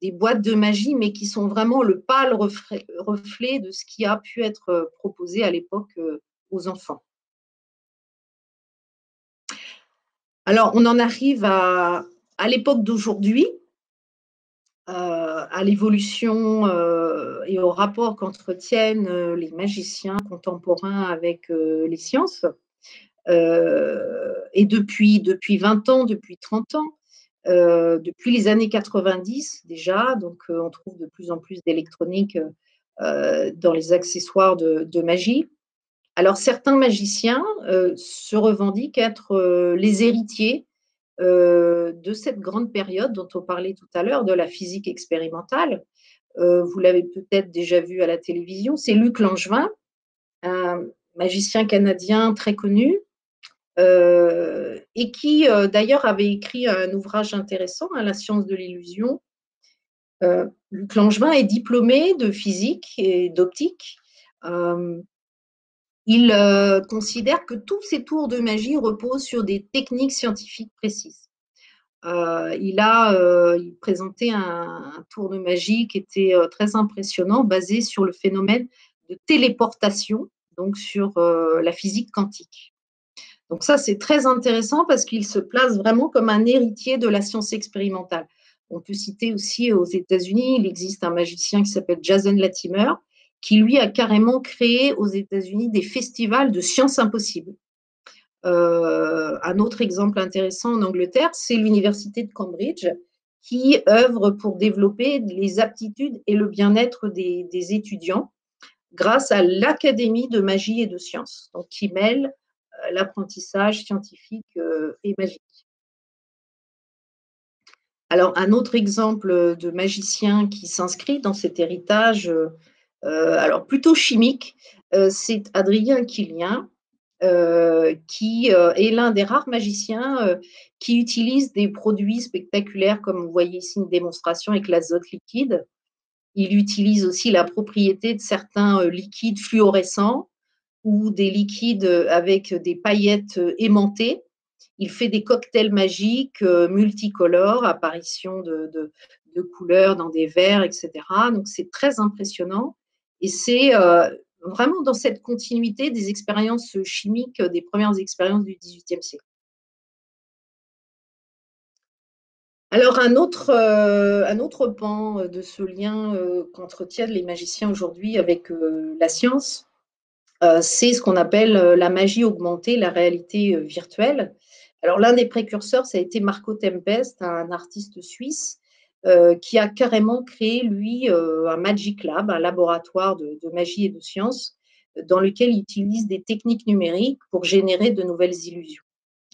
des boîtes de magie, mais qui sont vraiment le pâle reflet de ce qui a pu être proposé à l'époque aux enfants. Alors, on en arrive à l'époque d'aujourd'hui, à l'évolution et au rapport qu'entretiennent les magiciens contemporains avec les sciences. Et depuis 20 ans, depuis 30 ans, depuis les années 90 déjà, donc on trouve de plus en plus d'électronique dans les accessoires de magie. Alors certains magiciens se revendiquent être les héritiers de cette grande période dont on parlait tout à l'heure, de la physique expérimentale. Vous l'avez peut-être déjà vu à la télévision, c'est Luc Langevin, un magicien canadien très connu, et qui d'ailleurs avait écrit un ouvrage intéressant, hein, La science de l'illusion. Luc Langevin est diplômé de physique et d'optique. Euh, il considère que tous ces tours de magie reposent sur des techniques scientifiques précises. Il présentait un tour de magie qui était très impressionnant, basé sur le phénomène de téléportation, donc sur la physique quantique. Donc ça, c'est très intéressant parce qu'il se place vraiment comme un héritier de la science expérimentale. On peut citer aussi aux États-Unis, il existe un magicien qui s'appelle Jason Latimer, qui lui a carrément créé aux États-Unis des festivals de sciences impossibles. Un autre exemple intéressant en Angleterre, c'est l'université de Cambridge, qui œuvre pour développer les aptitudes et le bien-être des étudiants grâce à l'Académie de magie et de sciences, donc qui mêle l'apprentissage scientifique et magique. Alors, un autre exemple de magicien qui s'inscrit dans cet héritage, alors plutôt chimique, c'est Adrien Quilien, qui est l'un des rares magiciens qui utilise des produits spectaculaires, comme vous voyez ici une démonstration avec l'azote liquide. Il utilise aussi la propriété de certains liquides fluorescents ou des liquides avec des paillettes aimantées. Il fait des cocktails magiques multicolores, apparition de couleurs dans des verres, etc. Donc c'est très impressionnant. Et c'est vraiment dans cette continuité des expériences chimiques, des premières expériences du XVIIIe siècle. Alors un autre pan de ce lien qu'entretiennent les magiciens aujourd'hui avec la science, c'est ce qu'on appelle la magie augmentée, la réalité virtuelle. Alors, l'un des précurseurs, ça a été Marco Tempest, un artiste suisse, qui a carrément créé, lui, un Magic Lab, un laboratoire de magie et de science, dans lequel il utilise des techniques numériques pour générer de nouvelles illusions.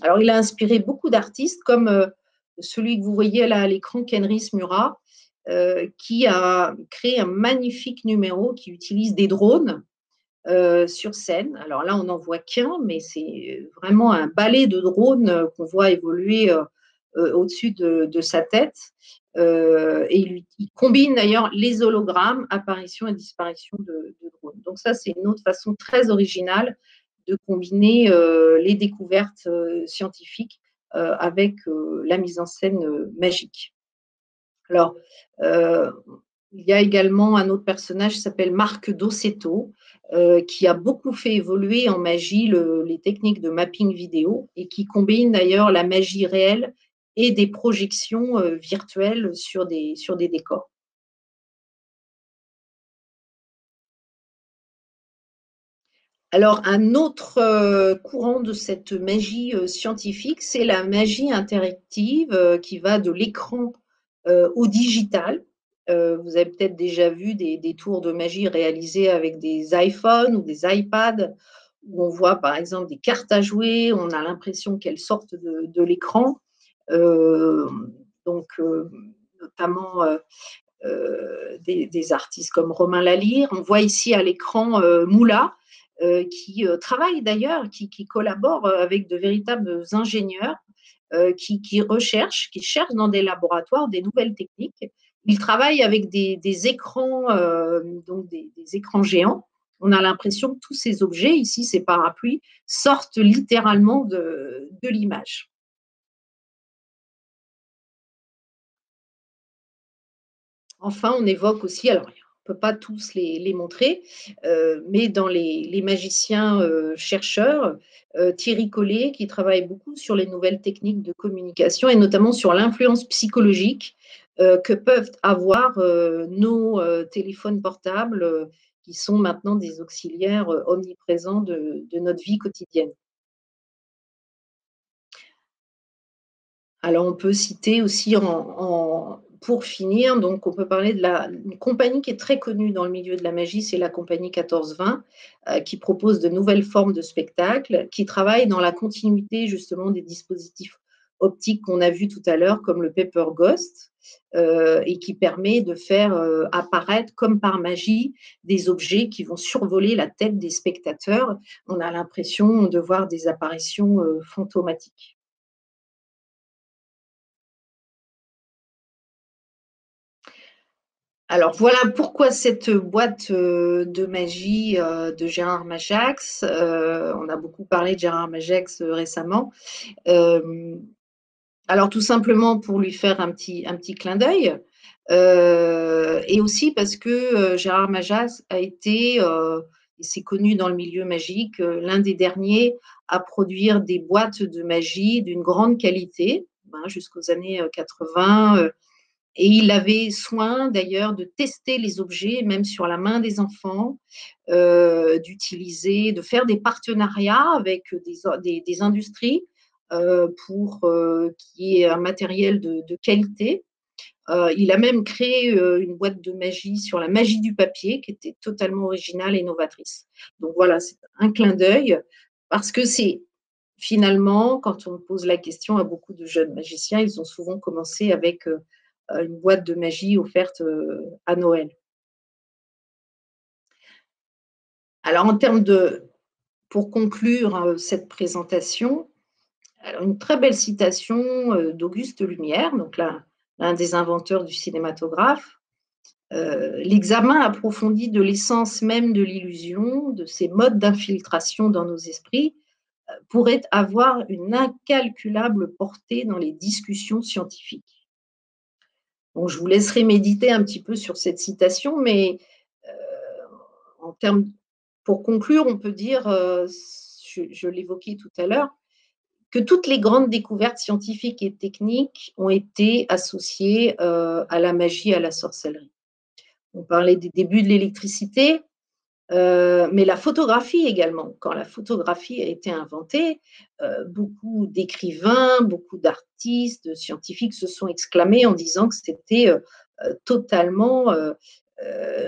Alors, il a inspiré beaucoup d'artistes, comme celui que vous voyez là à l'écran, Kenris Murat, qui a créé un magnifique numéro qui utilise des drones sur scène. Alors là, on n'en voit qu'un, mais c'est vraiment un balai de drones qu'on voit évoluer au-dessus de sa tête. Et il combine d'ailleurs les hologrammes, apparition et disparition de drones. Donc ça, c'est une autre façon très originale de combiner les découvertes scientifiques avec la mise en scène magique. Alors, euh, il y a également un autre personnage qui s'appelle Marc Dossetto, qui a beaucoup fait évoluer en magie les techniques de mapping vidéo et qui combine d'ailleurs la magie réelle et des projections virtuelles sur des décors. Alors, un autre courant de cette magie scientifique, c'est la magie interactive qui va de l'écran au digital. Vous avez peut-être déjà vu des tours de magie réalisés avec des iPhones ou des iPads, où on voit par exemple des cartes à jouer, on a l'impression qu'elles sortent de l'écran. Euh, donc, notamment des artistes comme Romain Lalire. On voit ici à l'écran Moula, qui travaille d'ailleurs, qui collabore avec de véritables ingénieurs qui cherchent dans des laboratoires des nouvelles techniques. Il travaille avec des écrans, donc des écrans géants. On a l'impression que tous ces objets, ici ces parapluies, sortent littéralement de l'image. Enfin, on évoque aussi, alors peut pas tous les montrer, mais dans les magiciens, chercheurs, Thierry Collet qui travaille beaucoup sur les nouvelles techniques de communication et notamment sur l'influence psychologique, que peuvent avoir, nos, téléphones portables, qui sont maintenant des auxiliaires, omniprésents de notre vie quotidienne. Alors, on peut citer aussi pour finir, donc on peut parler de une compagnie qui est très connue dans le milieu de la magie, c'est la compagnie 1420, qui propose de nouvelles formes de spectacles, qui travaille dans la continuité justement des dispositifs optiques qu'on a vus tout à l'heure, comme le Paper Ghost, et qui permet de faire apparaître, comme par magie, des objets qui vont survoler la tête des spectateurs. On a l'impression de voir des apparitions fantomatiques. Alors voilà pourquoi cette boîte, de magie, de Gérard Majax. On a beaucoup parlé de Gérard Majax, récemment. Hem, alors tout simplement pour lui faire un petit clin d'œil, et aussi parce que, Gérard Majax a été, et c'est connu dans le milieu magique, l'un des derniers à produire des boîtes de magie d'une grande qualité, hein, jusqu'aux années, 80. Et il avait soin d'ailleurs de tester les objets, même sur la main des enfants, d'utiliser, de faire des partenariats avec des industries pour qu'il y ait un matériel de qualité. Il a même créé une boîte de magie sur la magie du papier qui était totalement originale et novatrice. Donc voilà, c'est un clin d'œil parce que c'est finalement, quand on pose la question à beaucoup de jeunes magiciens, ils ont souvent commencé avec une boîte de magie offerte à Noël. Alors, pour conclure cette présentation, alors une très belle citation d'Auguste Lumière, donc l'un des inventeurs du cinématographe. L'examen approfondi de l'essence même de l'illusion, de ses modes d'infiltration dans nos esprits, pourrait avoir une incalculable portée dans les discussions scientifiques. Donc, je vous laisserai méditer un petit peu sur cette citation, mais en termes, pour conclure, on peut dire, je l'évoquais tout à l'heure, que toutes les grandes découvertes scientifiques et techniques ont été associées à la magie, à la sorcellerie. On parlait des débuts de l'électricité, mais la photographie également. Quand la photographie a été inventée, beaucoup d'écrivains, beaucoup d'artistes, de scientifiques se sont exclamés en disant que c'était totalement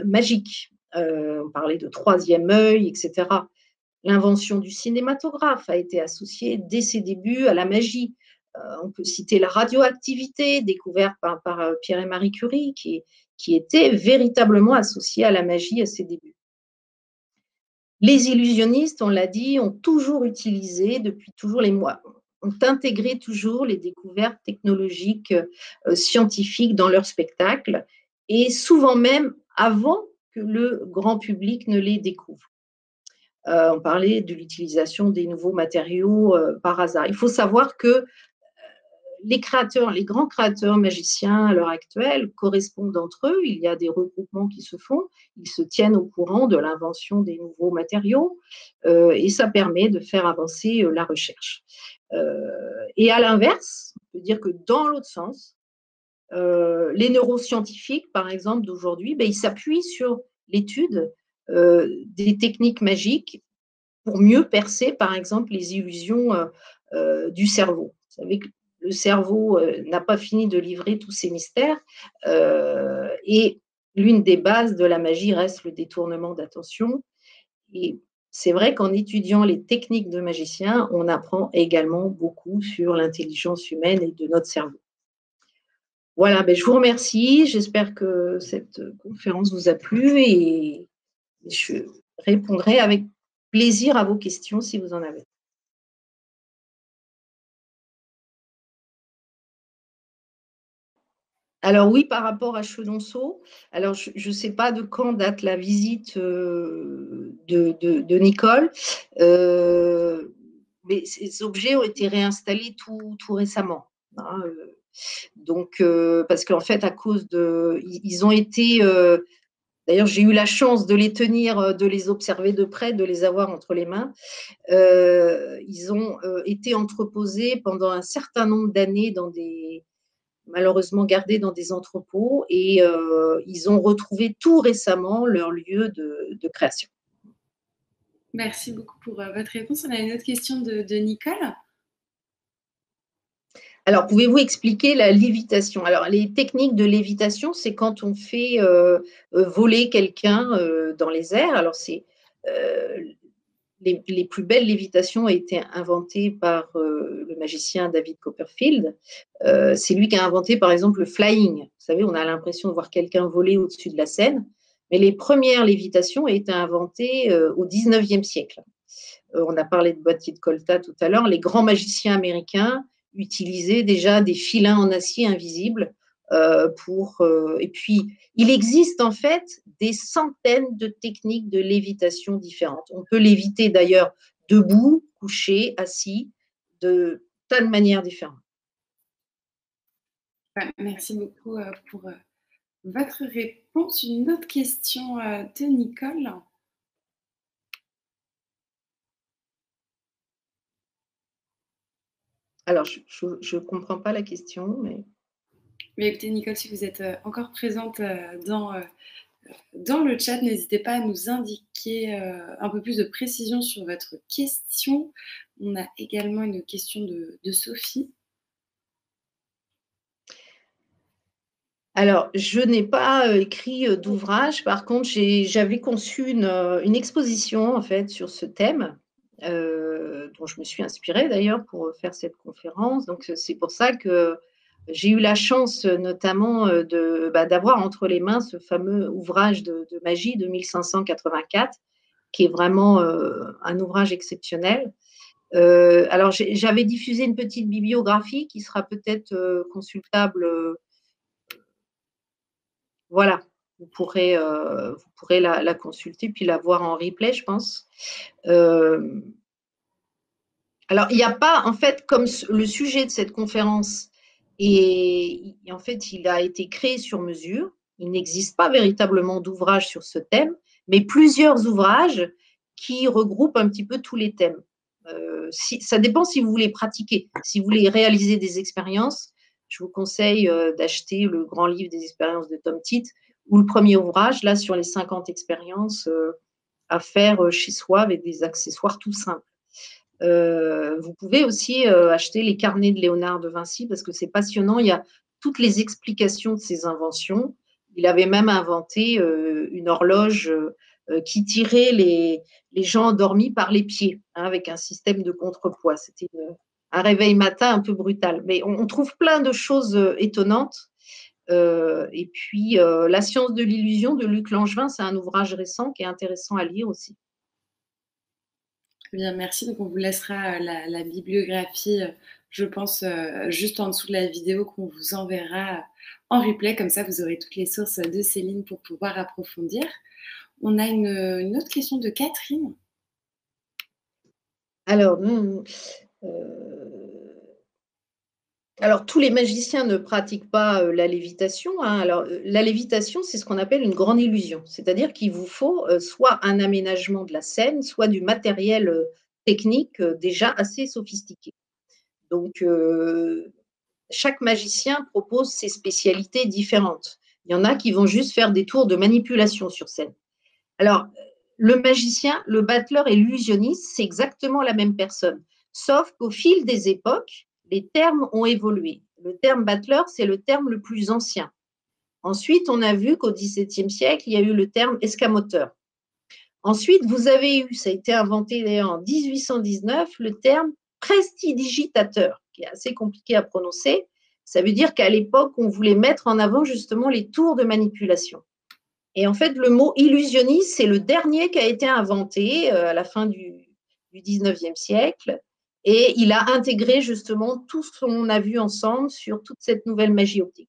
magique. On parlait de troisième œil, etc. L'invention du cinématographe a été associée dès ses débuts à la magie. On peut citer la radioactivité découverte par Pierre et Marie Curie, qui était véritablement associée à la magie à ses débuts. Les illusionnistes, on l'a dit, ont toujours utilisé, depuis toujours les mois, ont intégré toujours les découvertes technologiques, scientifiques dans leurs spectacles et souvent même avant que le grand public ne les découvre. On parlait de l'utilisation des nouveaux matériaux par hasard. Il faut savoir que les créateurs, les grands créateurs magiciens à l'heure actuelle correspondent entre eux. Il y a des regroupements qui se font. Ils se tiennent au courant de l'invention des nouveaux matériaux et ça permet de faire avancer la recherche. Et à l'inverse, on peut dire que dans l'autre sens, les neuroscientifiques, par exemple, d'aujourd'hui, ben, ils s'appuient sur l'étude des techniques magiques pour mieux percer, par exemple, les illusions du cerveau. Vous savez que le cerveau n'a pas fini de livrer tous ses mystères et l'une des bases de la magie reste le détournement d'attention. Et c'est vrai qu'en étudiant les techniques de magicien, on apprend également beaucoup sur l'intelligence humaine et de notre cerveau. Voilà, ben, je vous remercie. J'espère que cette conférence vous a plu et je répondrai avec plaisir à vos questions si vous en avez. Alors oui, par rapport à Chenonceau, alors je ne sais pas de quand date la visite de Nicole, mais ces objets ont été réinstallés tout récemment, hein, donc parce qu'en fait, à cause de, ils ont été D'ailleurs, j'ai eu la chance de les tenir, de les observer de près, de les avoir entre les mains. Ils ont été entreposés pendant un certain nombre d'années malheureusement gardés dans des entrepôts et ils ont retrouvé tout récemment leur lieu de création. Merci beaucoup pour votre réponse. On a une autre question de Nicole. Alors, pouvez-vous expliquer la lévitation? Alors, les techniques de lévitation, c'est quand on fait voler quelqu'un dans les airs. Alors, euh, les plus belles lévitations ont été inventées par le magicien David Copperfield. C'est lui qui a inventé, par exemple, le flying. Vous savez, on a l'impression de voir quelqu'un voler au-dessus de la scène. Mais les premières lévitations ont été inventées au 19e siècle. On a parlé de boîtier de Colta tout à l'heure. Les grands magiciens américains utilisaient déjà des filins en acier invisibles et puis, il existe en fait des centaines de techniques de lévitation différentes. On peut léviter d'ailleurs debout, couché, assis, de tas de manières différentes. Merci beaucoup pour votre réponse. Une autre question de Nicole. Alors, je ne comprends pas la question, mais… Mais écoutez, Nicole, si vous êtes encore présente dans le chat, n'hésitez pas à nous indiquer un peu plus de précision sur votre question. On a également une question de Sophie. Alors, je n'ai pas écrit d'ouvrage. Par contre, j'avais conçu une exposition en fait sur ce thème, dont je me suis inspirée d'ailleurs pour faire cette conférence. Donc, c'est pour ça que j'ai eu la chance notamment d'avoir entre les mains ce fameux ouvrage de magie de 1584, qui est vraiment un ouvrage exceptionnel. Alors, j'avais diffusé une petite bibliographie qui sera peut-être consultable. Voilà, vous pourrez la consulter puis la voir en replay, je pense. Alors, il n'y a pas, en fait, comme le sujet de cette conférence, et en fait, il a été créé sur mesure. Il n'existe pas véritablement d'ouvrage sur ce thème, mais plusieurs ouvrages qui regroupent un petit peu tous les thèmes. Ça dépend si vous voulez pratiquer. Si vous voulez réaliser des expériences, je vous conseille d'acheter le grand livre des expériences de Tom Titt ou le premier ouvrage, là, sur les 50 expériences à faire chez soi avec des accessoires tout simples. Vous pouvez aussi acheter les carnets de Léonard de Vinci parce que c'est passionnant. Il y a toutes les explications de ses inventions. Il avait même inventé une horloge qui tirait les gens endormis par les pieds, hein, avec un système de contrepoids. C'était un réveil matin un peu brutal. Mais on trouve plein de choses étonnantes. Et puis, La science de l'illusion de Luc Langevin, c'est un ouvrage récent qui est intéressant à lire aussi. Bien, merci. Donc, on vous laissera la bibliographie, je pense, juste en dessous de la vidéo qu'on vous enverra en replay. Comme ça, vous aurez toutes les sources de Céline pour pouvoir approfondir. On a une autre question de Catherine. Alors, tous les magiciens ne pratiquent pas la lévitation, hein. Alors, la lévitation, c'est ce qu'on appelle une grande illusion. C'est-à-dire qu'il vous faut soit un aménagement de la scène, soit du matériel technique déjà assez sophistiqué. Donc, chaque magicien propose ses spécialités différentes. Il y en a qui vont juste faire des tours de manipulation sur scène. Alors, le magicien, le battleur et l'illusionniste, c'est exactement la même personne. Sauf qu'au fil des époques, les termes ont évolué. Le terme battleur, c'est le terme le plus ancien. Ensuite, on a vu qu'au XVIIe siècle, il y a eu le terme escamoteur. Ensuite, vous avez eu, ça a été inventé d'ailleurs en 1819, le terme prestidigitateur, qui est assez compliqué à prononcer. Ça veut dire qu'à l'époque, on voulait mettre en avant justement les tours de manipulation. Et en fait, le mot illusionniste, c'est le dernier qui a été inventé à la fin du 19e siècle. Et il a intégré justement tout ce qu'on a vu ensemble sur toute cette nouvelle magie optique.